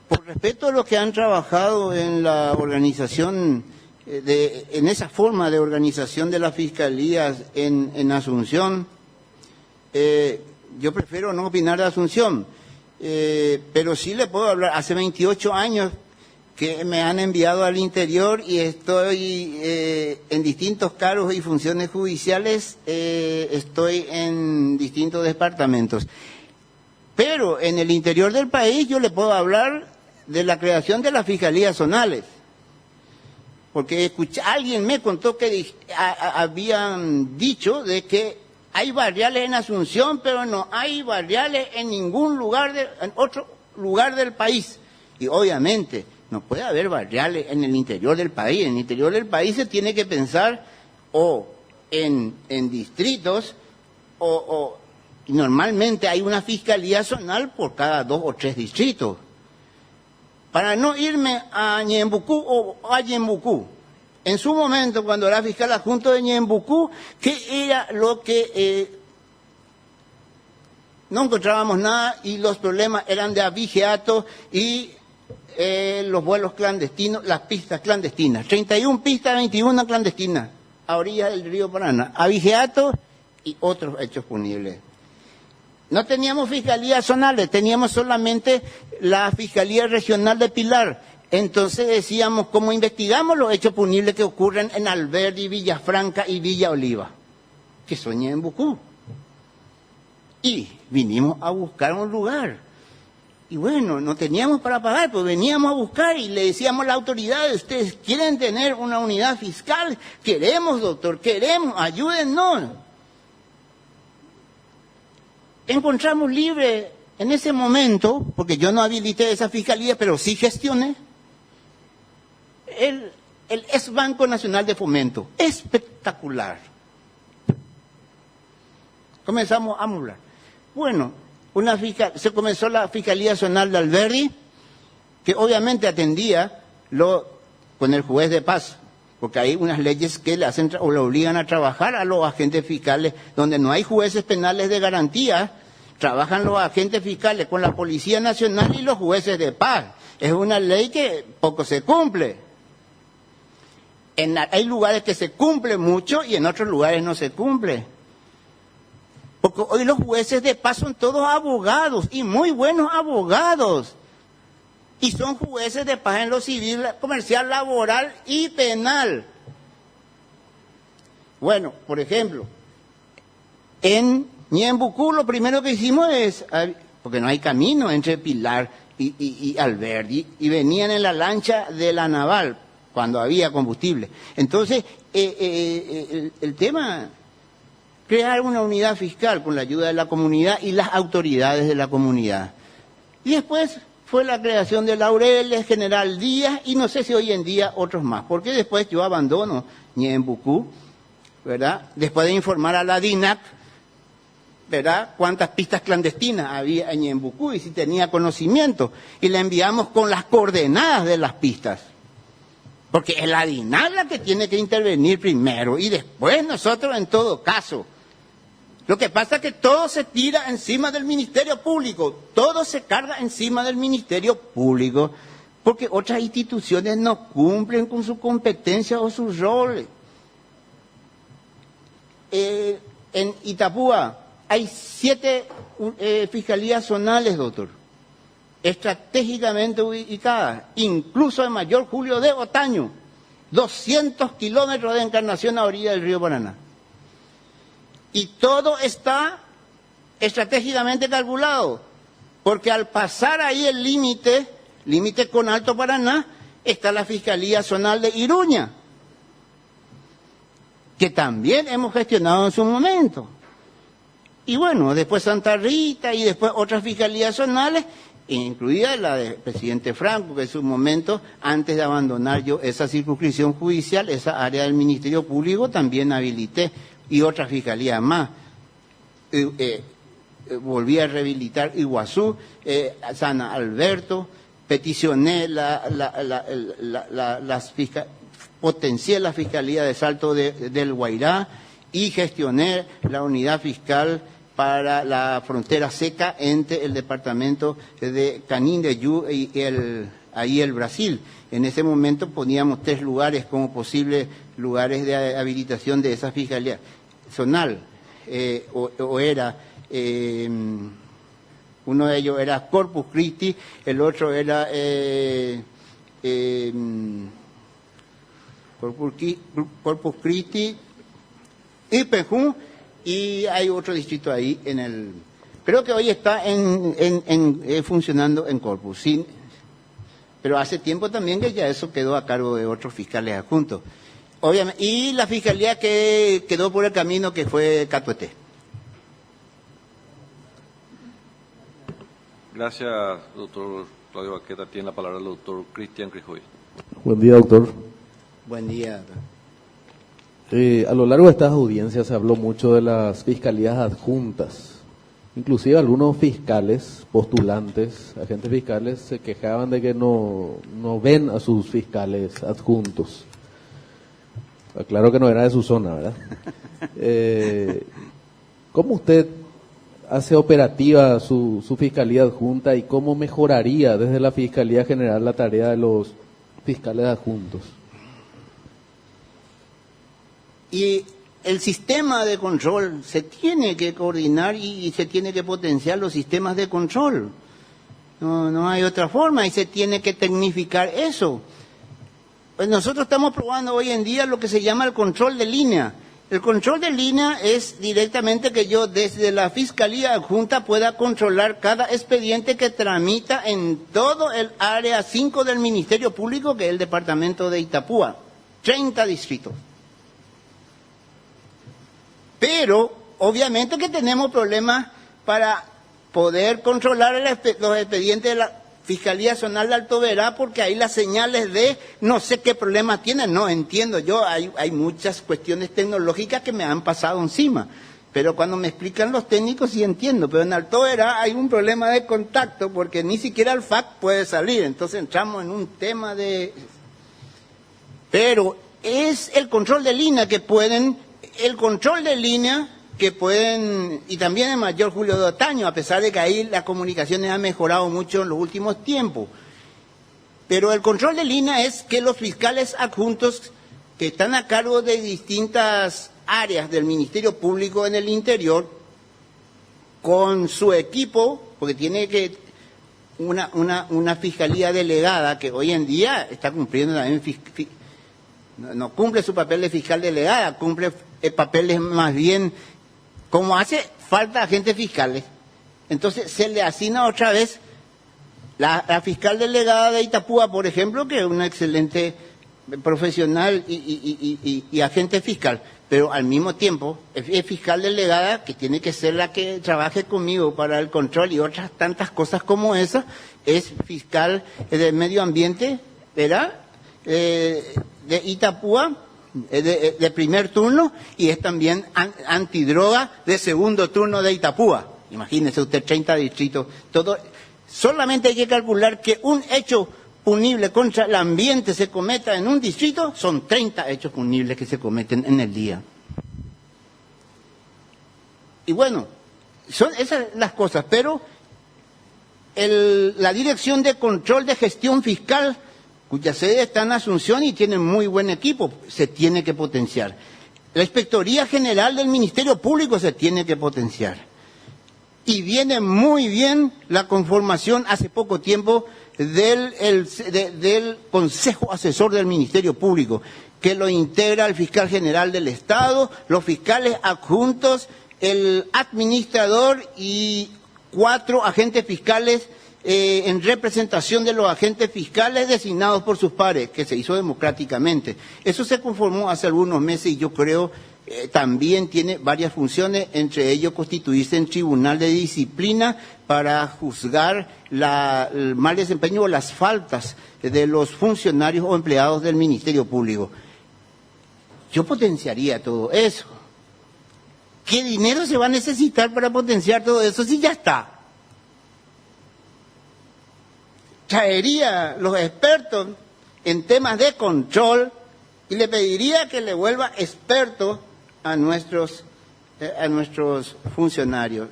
Por respeto a los que han trabajado en la organización, en esa forma de organización de las fiscalías en Asunción, yo prefiero no opinar de Asunción, pero sí le puedo hablar. Hace 28 años que me han enviado al interior y estoy en distintos cargos y funciones judiciales, estoy en distintos departamentos. Pero en el interior del país yo le puedo hablar de la creación de las fiscalías zonales. Porque alguien me contó que habían dicho de que hay barriales en Asunción, pero no hay barriales en ningún lugar, en otro lugar del país. Y obviamente no puede haber barriales en el interior del país. En el interior del país se tiene que pensar o en distritos y normalmente hay una fiscalía zonal por cada 2 o 3 distritos. Para no irme a Ñembucú o a Ñembucú, en su momento cuando era fiscal adjunto de Ñembucú, ¿qué era lo que no encontrábamos nada y los problemas eran de abigeato y los vuelos clandestinos, las pistas clandestinas? 31 pistas, 21 clandestinas, a orillas del río Paraná, abigeato y otros hechos punibles. No teníamos fiscalías zonales, teníamos solamente la Fiscalía Regional de Pilar. Entonces decíamos, ¿cómo investigamos los hechos punibles que ocurren en Alberdi, Villafranca y Villa Oliva? Que son en Bucú. Y vinimos a buscar un lugar. Y bueno, no teníamos para pagar, pues veníamos a buscar y le decíamos a las autoridades, ¿ustedes quieren tener una unidad fiscal? Queremos, doctor, queremos, ayúdennos. Encontramos libre en ese momento, porque yo no habilité esa fiscalía, pero sí gestioné, el ex Banco Nacional de Fomento. Espectacular. Comenzamos a hablar. Bueno, se comenzó la Fiscalía Zonal de Alberdi, que obviamente atendía con el juez de paz, porque hay unas leyes que le hacen o le obligan a trabajar a los agentes fiscales, donde no hay jueces penales de garantía, trabajan los agentes fiscales con la Policía Nacional y los jueces de paz. Es una ley que poco se cumple. Hay lugares que se cumple mucho y en otros lugares no se cumple. Porque hoy los jueces de paz son todos abogados y muy buenos abogados. Y son jueces de paz en lo civil, comercial, laboral y penal. Bueno, por ejemplo, en Ñembucú lo primero que hicimos es, porque no hay camino entre Pilar y Alberdi, y venían en la lancha de la naval cuando había combustible. Entonces, el tema, crear una unidad fiscal con la ayuda de la comunidad y las autoridades de la comunidad. Y después fue la creación de Laureles, General Díaz, y no sé si hoy en día otros más, porque después yo abandono Ñembucú, ¿verdad? Después de informar a la DINAC, ¿verdad?, cuántas pistas clandestinas había en Ñembucú y si tenía conocimiento, y le enviamos con las coordenadas de las pistas, porque es la DINAC la que tiene que intervenir primero, y después nosotros en todo caso. Lo que pasa es que todo se tira encima del Ministerio Público, todo se carga encima del Ministerio Público, porque otras instituciones no cumplen con su competencia o sus roles. En Itapúa hay 7 fiscalías zonales, doctor, estratégicamente ubicadas, incluso en Mayor Julio de Otaño, 200 kilómetros de Encarnación a orilla del río Paraná. Y todo está estratégicamente calculado, porque al pasar ahí el límite con Alto Paraná, está la Fiscalía Zonal de Iruña, que también hemos gestionado en su momento. Y bueno, después Santa Rita y después otras fiscalías zonales, incluida la del presidente Franco, que en su momento, antes de abandonar yo esa circunscripción judicial, esa área del Ministerio Público, también habilité, y otras fiscalías más. Volví a rehabilitar Iguazú, San Alberto, peticioné potencié la Fiscalía de Salto del Guairá y gestioné la unidad fiscal para la frontera seca entre el departamento de Canindeyú y el Brasil. En ese momento poníamos 3 lugares como posibles lugares de habilitación de esa fiscalía zonal, uno de ellos era Corpus Christi, el otro era Corpus Christi, Ipenjú, y hay otro distrito ahí en el... Creo que hoy está funcionando en Corpus, sí, pero hace tiempo también que ya eso quedó a cargo de otros fiscales adjuntos. Obviamente, y la fiscalía que quedó por el camino, que fue Catuete. Gracias, doctor Claudio Baqueta. Tiene la palabra el doctor Cristian Crijoy. Buen día, doctor. Buen día. A lo largo de estas audiencias se habló mucho de las fiscalías adjuntas. Inclusive algunos fiscales, postulantes, agentes fiscales, se quejaban de que no ven a sus fiscales adjuntos. Claro que no era de su zona, ¿verdad? ¿Cómo usted hace operativa su fiscalía adjunta y cómo mejoraría desde la Fiscalía General la tarea de los fiscales adjuntos? Y el sistema de control se tiene que coordinar y se tiene que potenciar los sistemas de control. No hay otra forma y se tiene que tecnificar eso. Pues nosotros estamos probando hoy en día lo que se llama el control de línea. El control de línea es directamente que yo desde la Fiscalía Adjunta pueda controlar cada expediente que tramita en todo el área 5 del Ministerio Público, que es el departamento de Itapúa, 30 distritos. Pero obviamente que tenemos problemas para poder controlar los expedientes de la Fiscalía Zonal de Alto Verá, porque ahí las señales de no sé qué problemas tienen, no entiendo. Yo hay muchas cuestiones tecnológicas que me han pasado encima, pero cuando me explican los técnicos sí entiendo, pero en Alto Verá hay un problema de contacto porque ni siquiera el FAC puede salir, entonces entramos en un tema de... Pero es el control de línea que pueden, y también el mayor Julio de Otaño, a pesar de que ahí las comunicaciones han mejorado mucho en los últimos tiempos. Pero el control de línea es que los fiscales adjuntos que están a cargo de distintas áreas del Ministerio Público en el interior, con su equipo, porque tiene que una fiscalía delegada que hoy en día está cumpliendo también, no cumple su papel de fiscal delegada, cumple papeles más bien... Como hace falta agentes fiscales, entonces se le asigna otra vez la fiscal delegada de Itapúa, por ejemplo, que es una excelente profesional y agente fiscal, pero al mismo tiempo es fiscal delegada que tiene que ser la que trabaje conmigo para el control y otras tantas cosas como esa, es fiscal de medio ambiente, ¿verdad? De Itapúa, de primer turno, y es también antidroga de segundo turno de Itapúa. Imagínese usted, 30 distritos, todo. Solamente hay que calcular que un hecho punible contra el ambiente se cometa en un distrito, son 30 hechos punibles que se cometen en el día. Y bueno, son esas las cosas, pero la Dirección de Control de Gestión Fiscal, cuya sede está en Asunción y tiene muy buen equipo, se tiene que potenciar. La Inspectoría General del Ministerio Público se tiene que potenciar. Y viene muy bien la conformación hace poco tiempo del Consejo Asesor del Ministerio Público, que lo integra el Fiscal General del Estado, los fiscales adjuntos, el administrador y 4 agentes fiscales en representación de los agentes fiscales designados por sus pares, que se hizo democráticamente. Eso se conformó hace algunos meses y yo creo también tiene varias funciones, entre ellos constituirse en tribunal de disciplina para juzgar el mal desempeño o las faltas de los funcionarios o empleados del Ministerio Público. Yo potenciaría todo eso. ¿Qué dinero se va a necesitar para potenciar todo eso si ya está? Traería los expertos en temas de control y le pediría que le vuelva experto a nuestros funcionarios.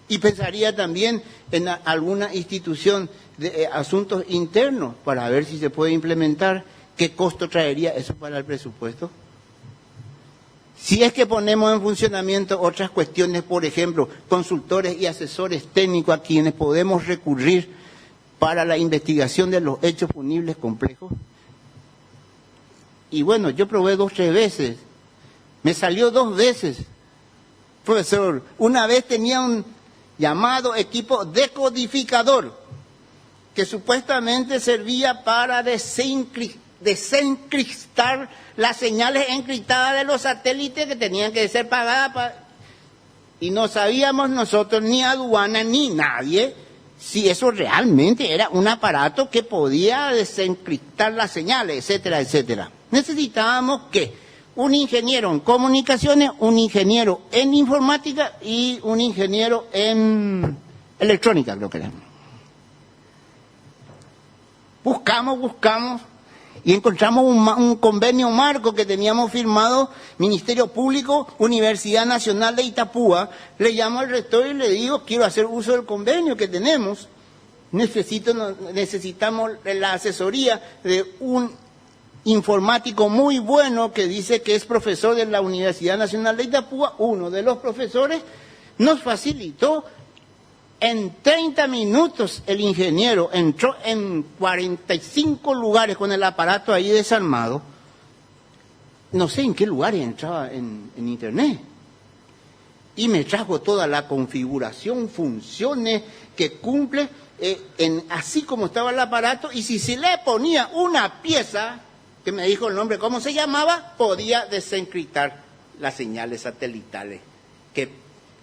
Y pensaría también en alguna institución de asuntos internos para ver si se puede implementar. ¿Qué costo traería eso para el presupuesto? Si es que ponemos en funcionamiento otras cuestiones, por ejemplo, consultores y asesores técnicos a quienes podemos recurrir para la investigación de los hechos punibles complejos. Y bueno, yo probé 2 o 3 veces. Me salió 2 veces. Profesor, una vez tenía un llamado equipo decodificador que supuestamente servía para desencriptar las señales encriptadas de los satélites que tenían que ser pagadas y no sabíamos nosotros, ni aduana, ni nadie, si eso realmente era un aparato que podía desencriptar las señales, etcétera, etcétera. Necesitábamos que un ingeniero en comunicaciones, un ingeniero en informática y un ingeniero en electrónica, creo que era. Buscamos y encontramos un convenio marco que teníamos firmado, Ministerio Público, Universidad Nacional de Itapúa. Le llamo al rector y le digo, quiero hacer uso del convenio que tenemos. Necesitamos la asesoría de un informático muy bueno que dice que es profesor de la Universidad Nacional de Itapúa. Uno de los profesores nos facilitó. En 30 minutos el ingeniero entró en 45 lugares con el aparato ahí desarmado. No sé en qué lugar entraba en internet. Y me trajo toda la configuración, funciones que cumple, así como estaba el aparato. Y si se le ponía una pieza, que me dijo el nombre, cómo se llamaba, podía desencriptar las señales satelitales,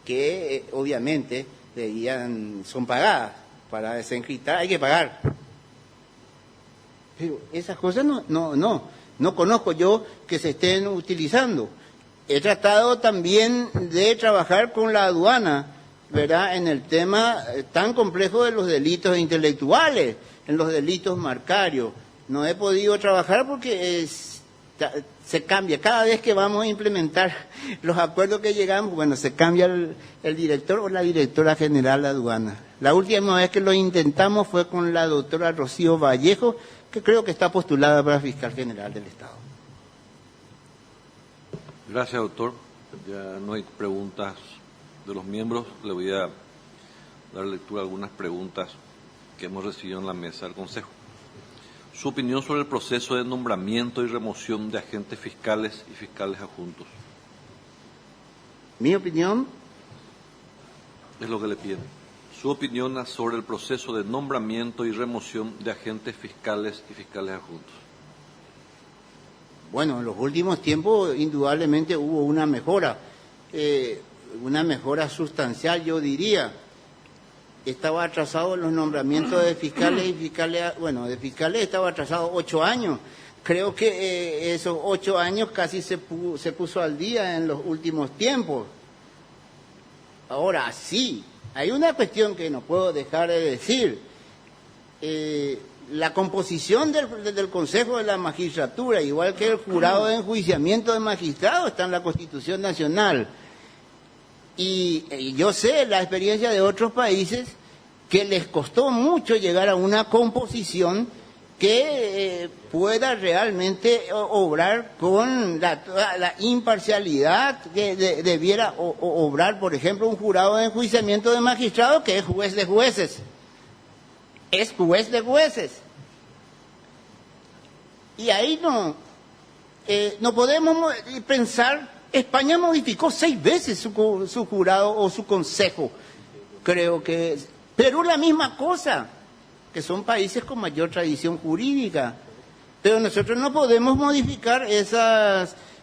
que obviamente son pagadas. Para desencriptar hay que pagar. Pero esas cosas no conozco yo que se estén utilizando. He tratado también de trabajar con la aduana, ¿verdad?, en el tema tan complejo de los delitos intelectuales, en los delitos marcarios. No he podido trabajar porque se cambia. Cada vez que vamos a implementar los acuerdos que llegamos, bueno, se cambia el director o la directora general de aduana. La última vez que lo intentamos fue con la doctora Rocío Vallejo, que creo que está postulada para fiscal general del Estado. Gracias, doctor. Ya no hay preguntas de los miembros. Le voy a dar lectura a algunas preguntas que hemos recibido en la mesa del Consejo. Su opinión sobre el proceso de nombramiento y remoción de agentes fiscales y fiscales adjuntos. Mi opinión es lo que le piden. Su opinión sobre el proceso de nombramiento y remoción de agentes fiscales y fiscales adjuntos. Bueno, en los últimos tiempos indudablemente hubo una mejora sustancial, yo diría. Estaba atrasado los nombramientos de fiscales y fiscales, bueno, de fiscales estaba atrasado 8 años. Creo que esos 8 años casi se puso al día en los últimos tiempos. Ahora sí, hay una cuestión que no puedo dejar de decir. La composición del Consejo de la Magistratura, igual que el jurado de enjuiciamiento de magistrados, está en la Constitución Nacional. Y yo sé la experiencia de otros países que les costó mucho llegar a una composición que pueda realmente obrar con la imparcialidad que debiera obrar, por ejemplo, un jurado de enjuiciamiento de magistrados que es juez de jueces. Es juez de jueces. Y ahí no podemos pensar. España modificó 6 veces su jurado o su consejo, creo que. Perú la misma cosa, que son países con mayor tradición jurídica. Pero nosotros no podemos modificar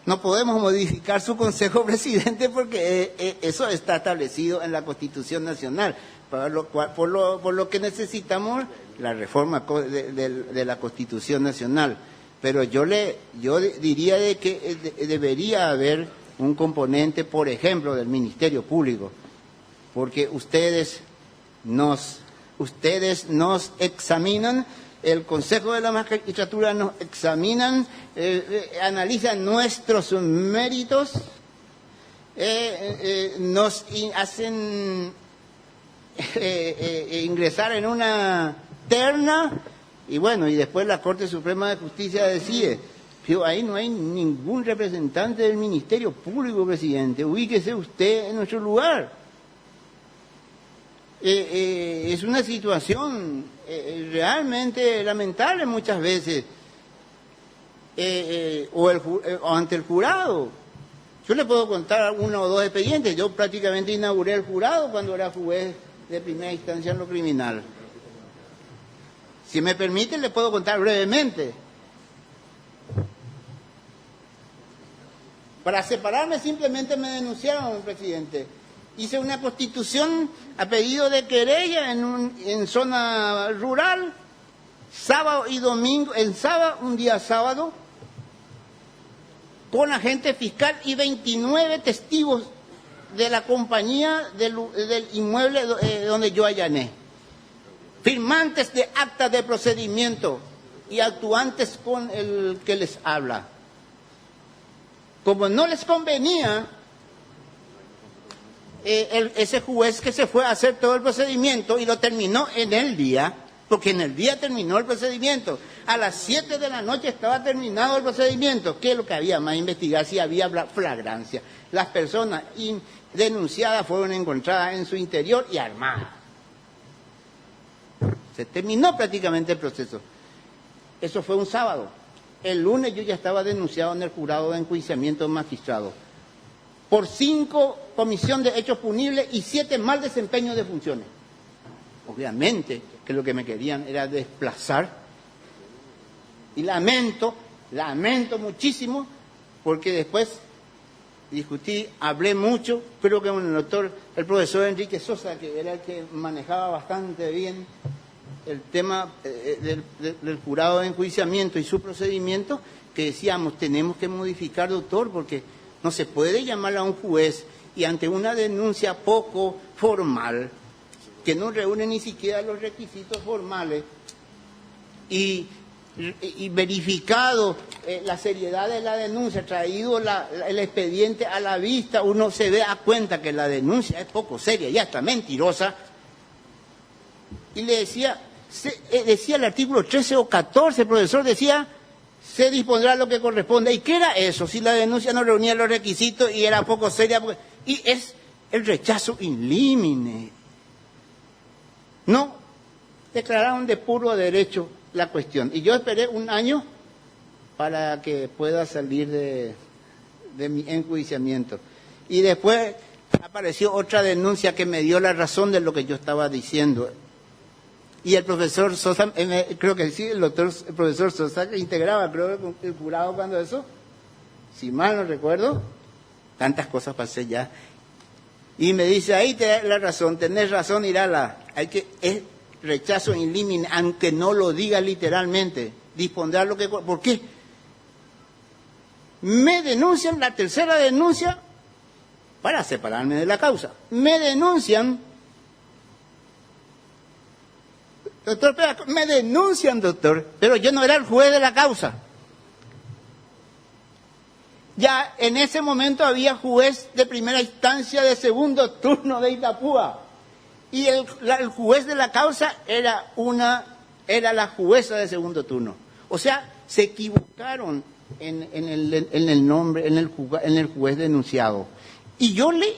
no podemos modificar su Consejo Presidente porque eso está establecido en la Constitución Nacional, por lo que necesitamos la reforma de la Constitución Nacional. Pero yo diría de que debería haber un componente, por ejemplo, del Ministerio Público, porque ustedes nos examinan, el Consejo de la Magistratura nos examinan, analizan nuestros méritos, nos hacen ingresar en una terna, y bueno, y después la Corte Suprema de Justicia decide. Pero ahí no hay ningún representante del Ministerio Público, presidente. Ubíquese usted en nuestro lugar. Es una situación realmente lamentable muchas veces, o ante el jurado. Yo le puedo contar uno o dos expedientes. Yo prácticamente inauguré el jurado cuando era juez de primera instancia en lo criminal. Si me permite, le puedo contar brevemente. Para separarme simplemente me denunciaron, presidente. Hice una constitución a pedido de querella en zona rural, sábado y domingo, un día sábado, con agente fiscal y 29 testigos de la compañía del inmueble donde yo allané. Firmantes de actas de procedimiento y actuantes con el que les habla. Como no les convenía, ese juez que se fue a hacer todo el procedimiento y lo terminó en el día, porque en el día terminó el procedimiento. A las 7 de la noche estaba terminado el procedimiento. ¿Qué es lo que había más? Investigar si había flagrancia. Las personas denunciadas fueron encontradas en su interior y armadas. Se terminó prácticamente el proceso. Eso fue un sábado. El lunes yo ya estaba denunciado en el jurado de enjuiciamiento magistrado por 5 comisión de hechos punibles y 7 mal desempeño de funciones. Obviamente que lo que me querían era desplazar. Y lamento muchísimo, porque después discutí, hablé mucho, creo que el profesor Enrique Sosa, que era el que manejaba bastante bien el tema del jurado de enjuiciamiento y su procedimiento, que decíamos, tenemos que modificar, doctor, porque no se puede llamar a un juez y ante una denuncia poco formal, que no reúne ni siquiera los requisitos formales, y verificado la seriedad de la denuncia, traído el expediente a la vista, uno se da cuenta que la denuncia es poco seria y hasta mentirosa. Y le decía el artículo 13 o 14, el profesor decía, se dispondrá lo que corresponde. ¿Y qué era eso? Si la denuncia no reunía los requisitos y era poco seria. Y es el rechazo in limine. No, declararon de puro derecho la cuestión. Y yo esperé un año para que pueda salir de mi enjuiciamiento. Y después apareció otra denuncia que me dio la razón de lo que yo estaba diciendo. Y el profesor Sosa, creo que sí, el profesor Sosa, que integraba, creo, el jurado cuando eso, si mal no recuerdo, tantas cosas pasé ya. Y me dice, ahí te da la razón, tenés razón, Irala, es rechazo in limine, aunque no lo diga literalmente, dispondrá lo que... ¿Por qué? Me denuncian, la tercera denuncia, para separarme de la causa, me denuncian, doctor, me denuncian, doctor, pero yo no era el juez de la causa. Ya en ese momento había juez de primera instancia de segundo turno de Itapúa. Y el juez de la causa era la jueza de segundo turno. O sea, se equivocaron en el nombre, en el juez denunciado. Y yo le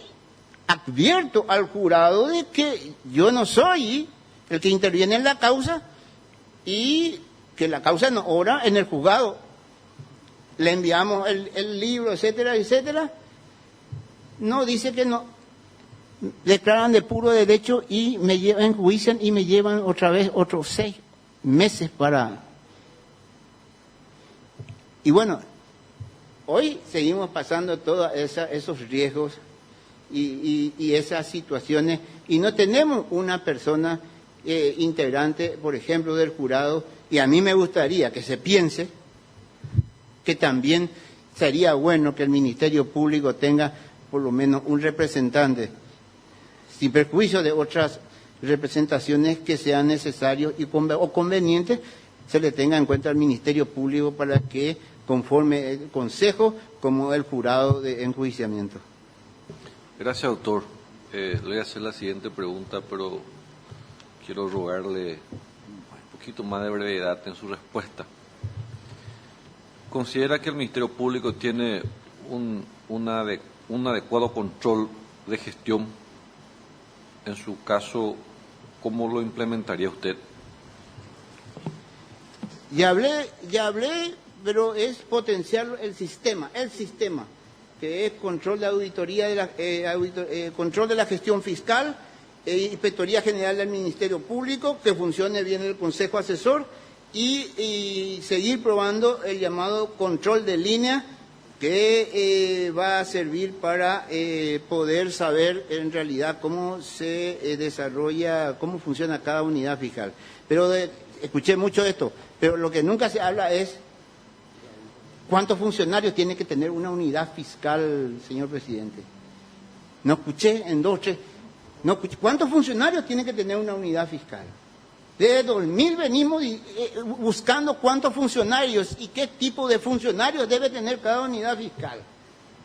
advierto al jurado de que yo no soy el que interviene en la causa y que la causa no obra en el juzgado. Le enviamos el libro, etcétera, etcétera. No, dice que no. Declaran de puro derecho y me enjuician y me llevan otra vez otros 6 meses para... Y bueno, Hoy seguimos pasando todos esos riesgos y esas situaciones y no tenemos una persona integrante, por ejemplo, del jurado, y a mí me gustaría que se piense que también sería bueno que el Ministerio Público tenga por lo menos un representante, sin perjuicio de otras representaciones que sean necesarios o convenientes, se le tenga en cuenta al Ministerio Público para que conforme el Consejo como el jurado de enjuiciamiento. Gracias, doctor. Le voy a hacer la siguiente pregunta, pero quiero rogarle un poquito más de brevedad en su respuesta. ¿Considera que el Ministerio Público tiene un adecuado control de gestión? En su caso, ¿cómo lo implementaría usted? Ya hablé, pero es potenciar el sistema, que es control de auditoría, control de la gestión fiscal, Inspectoría General del Ministerio Público, que funcione bien el Consejo Asesor y seguir probando el llamado control de línea, que va a servir para poder saber en realidad cómo se desarrolla, cómo funciona cada unidad fiscal. Pero escuché mucho de esto, pero lo que nunca se habla es cuántos funcionarios tiene que tener una unidad fiscal, señor presidente. No escuché en 2, 3, no escuché. ¿Cuántos funcionarios tiene que tener una unidad fiscal? Desde 2000 venimos buscando cuántos funcionarios y qué tipo de funcionarios debe tener cada unidad fiscal.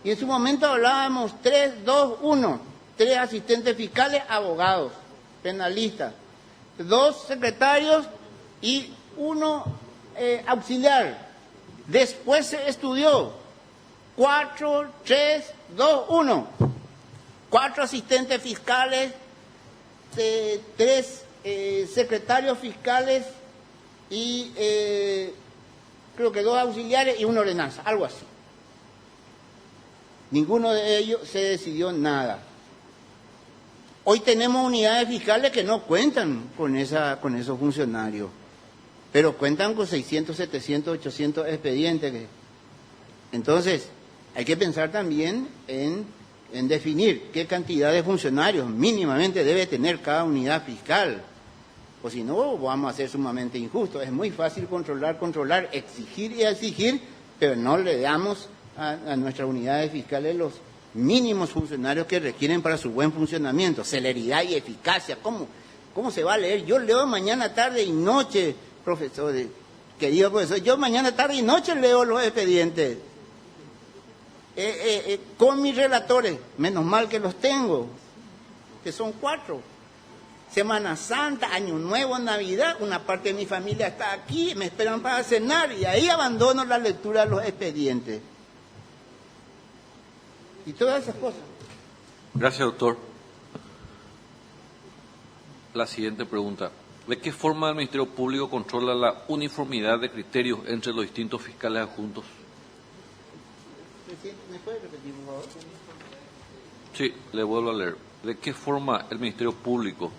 Y en su momento hablábamos 3, 2, 1, 3 asistentes fiscales, abogados, penalistas, 2 secretarios y 1 auxiliar. Después se estudió 4, 3, 2, 1. 4 asistentes fiscales, 3 secretarios fiscales y creo que 2 auxiliares y 1 ordenanza, algo así. Ninguno de ellos se decidió nada. Hoy tenemos unidades fiscales que no cuentan con esos funcionarios, pero cuentan con 600, 700, 800 expedientes. Entonces, hay que pensar también en definir qué cantidad de funcionarios mínimamente debe tener cada unidad fiscal. O si no, vamos a ser sumamente injustos. Es muy fácil controlar, exigir y exigir, pero no le damos a nuestras unidades fiscales los mínimos funcionarios que requieren para su buen funcionamiento. Celeridad y eficacia. ¿Cómo se va a leer? Yo leo mañana, tarde y noche, profesor, querido profesor, yo mañana, tarde y noche leo los expedientes. Con mis relatores, menos mal que los tengo, que son 4. Semana Santa, Año Nuevo, Navidad, una parte de mi familia está aquí, me esperan para cenar y ahí abandono la lectura de los expedientes. Y todas esas cosas. Gracias, doctor. La siguiente pregunta. ¿De qué forma el Ministerio Público controla la uniformidad de criterios entre los distintos fiscales adjuntos? ¿Me puede repetir, por favor? Sí, le vuelvo a leer. ¿De qué forma el Ministerio Público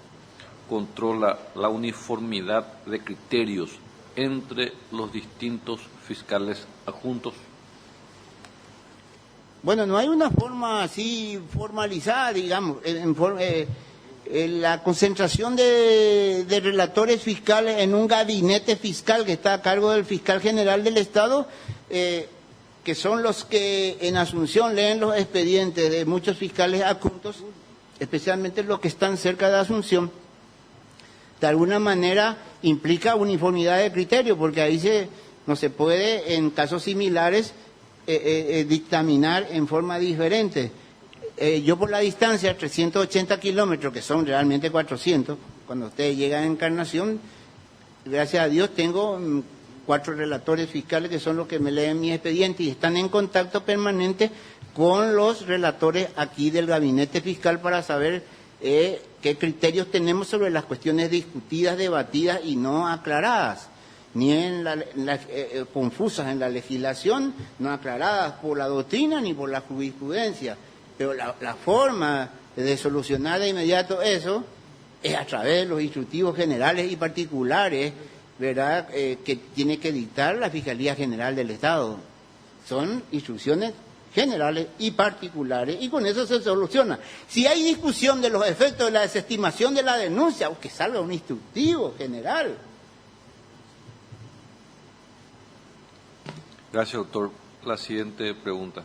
controla la uniformidad de criterios entre los distintos fiscales adjuntos? Bueno, no hay una forma así formalizada, digamos, la concentración de relatores fiscales en un gabinete fiscal que está a cargo del fiscal general del Estado, que son los que en Asunción leen los expedientes de muchos fiscales adjuntos, especialmente los que están cerca de Asunción, de alguna manera implica uniformidad de criterio, porque ahí no se puede, en casos similares, dictaminar en forma diferente. Yo por la distancia, 380 kilómetros, que son realmente 400, cuando ustedes llegan a Encarnación, gracias a Dios tengo 4 relatores fiscales que son los que me leen mi expediente y están en contacto permanente con los relatores aquí del gabinete fiscal para saber qué criterios tenemos sobre las cuestiones discutidas, debatidas y no aclaradas, ni confusas en la legislación, no aclaradas por la doctrina ni por la jurisprudencia. Pero la forma de solucionar de inmediato eso es a través de los instructivos generales y particulares, ¿verdad?, que tiene que dictar la Fiscalía General del Estado. son instrucciones generales y particulares, y con eso se soluciona. Si hay discusión de los efectos de la desestimación de la denuncia, que salga un instructivo general. Gracias, doctor. La siguiente pregunta.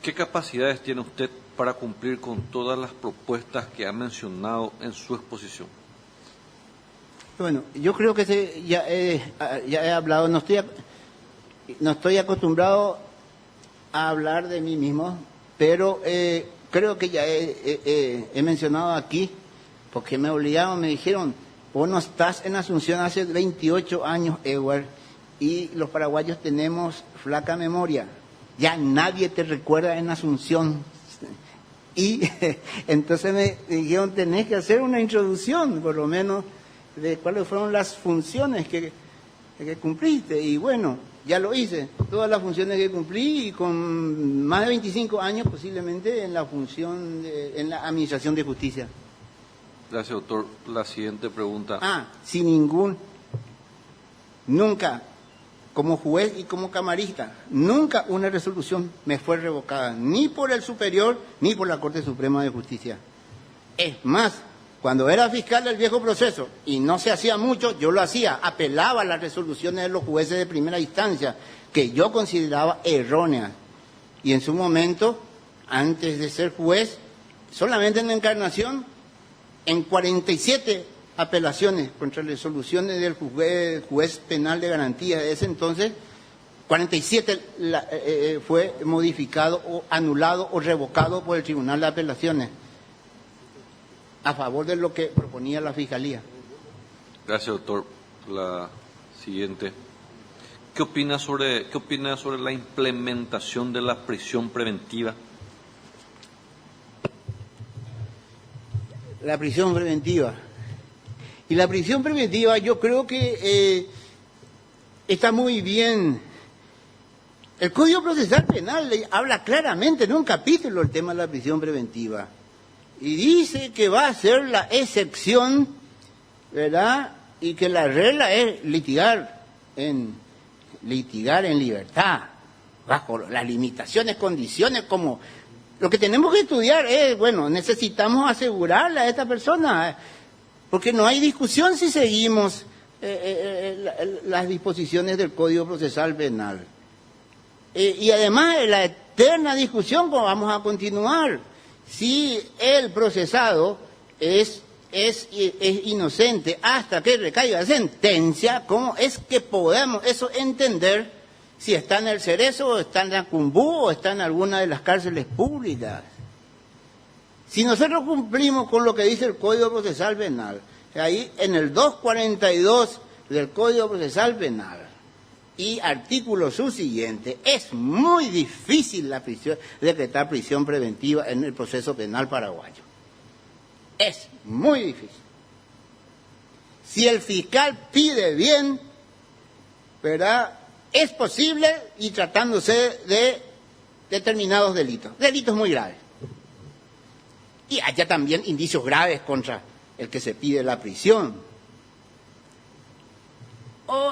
¿Qué capacidades tiene usted para cumplir con todas las propuestas que ha mencionado en su exposición? Bueno, yo creo que ya he hablado, no estoy acostumbrado a hablar de mí mismo, pero creo que ya he mencionado aquí, porque me obligaron, me dijeron, vos no estás en Asunción hace 28 años, Edward, y los paraguayos tenemos flaca memoria. Ya nadie te recuerda en Asunción. Y entonces me dijeron, tenés que hacer una introducción, por lo menos, de cuáles fueron las funciones que cumpliste. Y bueno, ya lo hice, todas las funciones que cumplí, y con más de 25 años posiblemente en la función, en la Administración de Justicia. Gracias, doctor. La siguiente pregunta. Nunca, como juez y como camarista, nunca una resolución me fue revocada, ni por el superior, ni por la Corte Suprema de Justicia. Es más, cuando era fiscal del viejo proceso, y no se hacía mucho, yo lo hacía, apelaba a las resoluciones de los jueces de primera instancia, que yo consideraba erróneas. Y en su momento, antes de ser juez, solamente en la Encarnación, en 47 apelaciones contra resoluciones del juez penal de garantía de ese entonces, 47 fue modificado o anulado o revocado por el Tribunal de Apelaciones a favor de lo que proponía la Fiscalía. Gracias, doctor. La siguiente. ¿Qué opina sobre la implementación de la prisión preventiva? La prisión preventiva. Y la prisión preventiva yo creo que está muy bien. El Código Procesal Penal habla claramente en un capítulo el tema de la prisión preventiva. Y dice que va a ser la excepción, ¿verdad? Y que la regla es litigar en libertad, bajo las limitaciones, condiciones, como... Lo que tenemos que estudiar es, bueno, necesitamos asegurarle a esta persona, porque no hay discusión si seguimos las disposiciones del Código Procesal Penal. Y además, la eterna discusión, como vamos a continuar, si el procesado es inocente hasta que recaiga sentencia, ¿cómo es que podemos eso entender si está en el Cerezo, o está en la Cumbú, o está en alguna de las cárceles públicas? Si nosotros cumplimos con lo que dice el Código Procesal Penal, ahí en el 242 del Código Procesal Penal y artículo subsiguiente, es muy difícil decretar prisión preventiva en el proceso penal paraguayo. Es muy difícil. Si el fiscal pide bien, ¿verdad?, es posible, y tratándose de determinados delitos muy graves. Y haya también indicios graves contra el que se pide la prisión.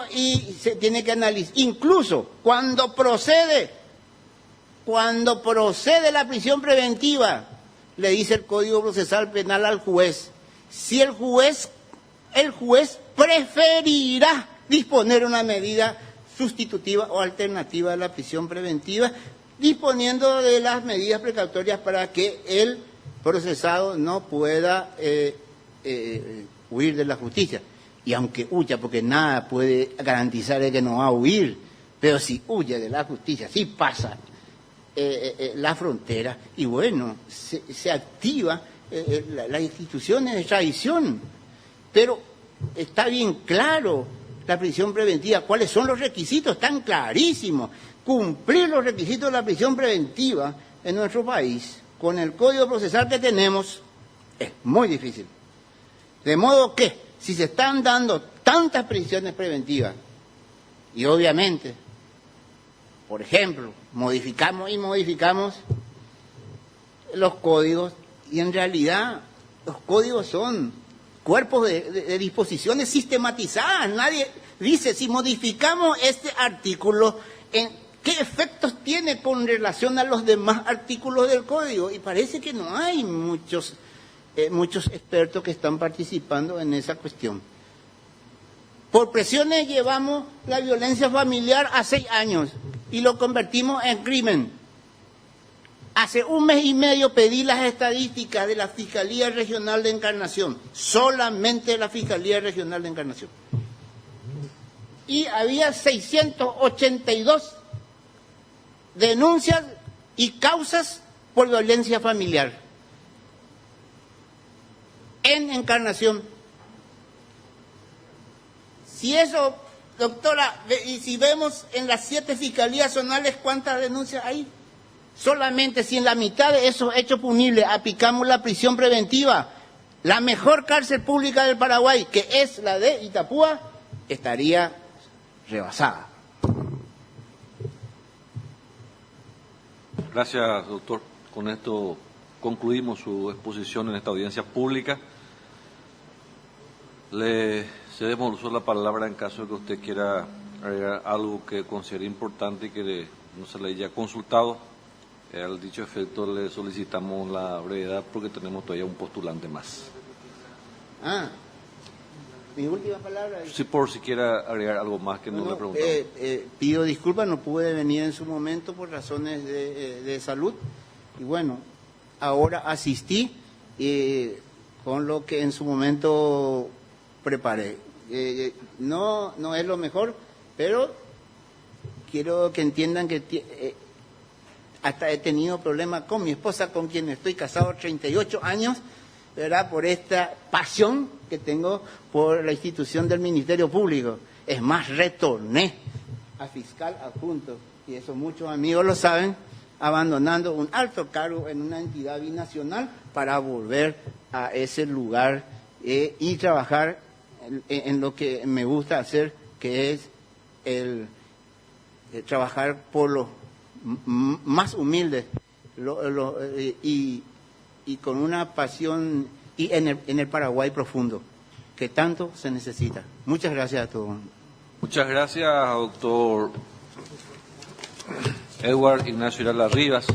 Y se tiene que analizar, incluso cuando procede la prisión preventiva, le dice el Código Procesal Penal al juez, si el juez preferirá disponer una medida sustitutiva o alternativa de la prisión preventiva, disponiendo de las medidas precautorias para que el procesado no pueda huir de la justicia. Y aunque huya, porque nada puede garantizar de que no va a huir, pero si huye de la justicia, si pasa la frontera, y bueno, se activa las instituciones de extradición. Pero está bien claro la prisión preventiva, cuáles son los requisitos, están clarísimos. Cumplir los requisitos de la prisión preventiva en nuestro país, con el Código Procesal que tenemos, es muy difícil. De modo que, si se están dando tantas prisiones preventivas, y obviamente, por ejemplo, modificamos los códigos, y en realidad los códigos son cuerpos de disposiciones sistematizadas. dice, si modificamos este artículo, ¿qué efectos tiene con relación a los demás artículos del Código? Y parece que no hay muchos expertos que están participando en esa cuestión. Por presiones llevamos la violencia familiar a 6 años y lo convertimos en crimen. Hace 1 mes y medio pedí las estadísticas de la Fiscalía Regional de Encarnación, solamente la Fiscalía Regional de Encarnación. Y había 682 denuncias y causas por violencia familiar en Encarnación. Si eso, doctora, y si vemos en las 7 fiscalías zonales cuántas denuncias hay, solamente si en la mitad de esos hechos punibles aplicamos la prisión preventiva, la mejor cárcel pública del Paraguay, que es la de Itapúa, estaría rebasada. Gracias, doctor. Con esto concluimos su exposición en esta audiencia pública. Le cedemos solo la palabra en caso de que usted quiera agregar algo que considere importante y que no se le haya consultado. Al dicho efecto, le solicitamos la brevedad porque tenemos todavía un postulante más. Mi última palabra. Sí, por si quiera agregar algo más que no le preguntamos. Pido disculpas, no pude venir en su momento por razones de salud. Y bueno, ahora asistí con lo que en su momento preparé. No es lo mejor, pero quiero que entiendan que hasta he tenido problemas con mi esposa, con quien estoy casado 38 años, ¿verdad? Por esta pasión que tengo por la institución del Ministerio Público. Es más, retorné a fiscal adjunto, y eso muchos amigos lo saben, abandonando un alto cargo en una entidad binacional para volver a ese lugar y trabajar en lo que me gusta hacer, que es trabajar por los más humildes y con una pasión y en el Paraguay profundo, que tanto se necesita. Muchas gracias a todos. Muchas gracias, doctor Edward Ignacio Irala Rivas.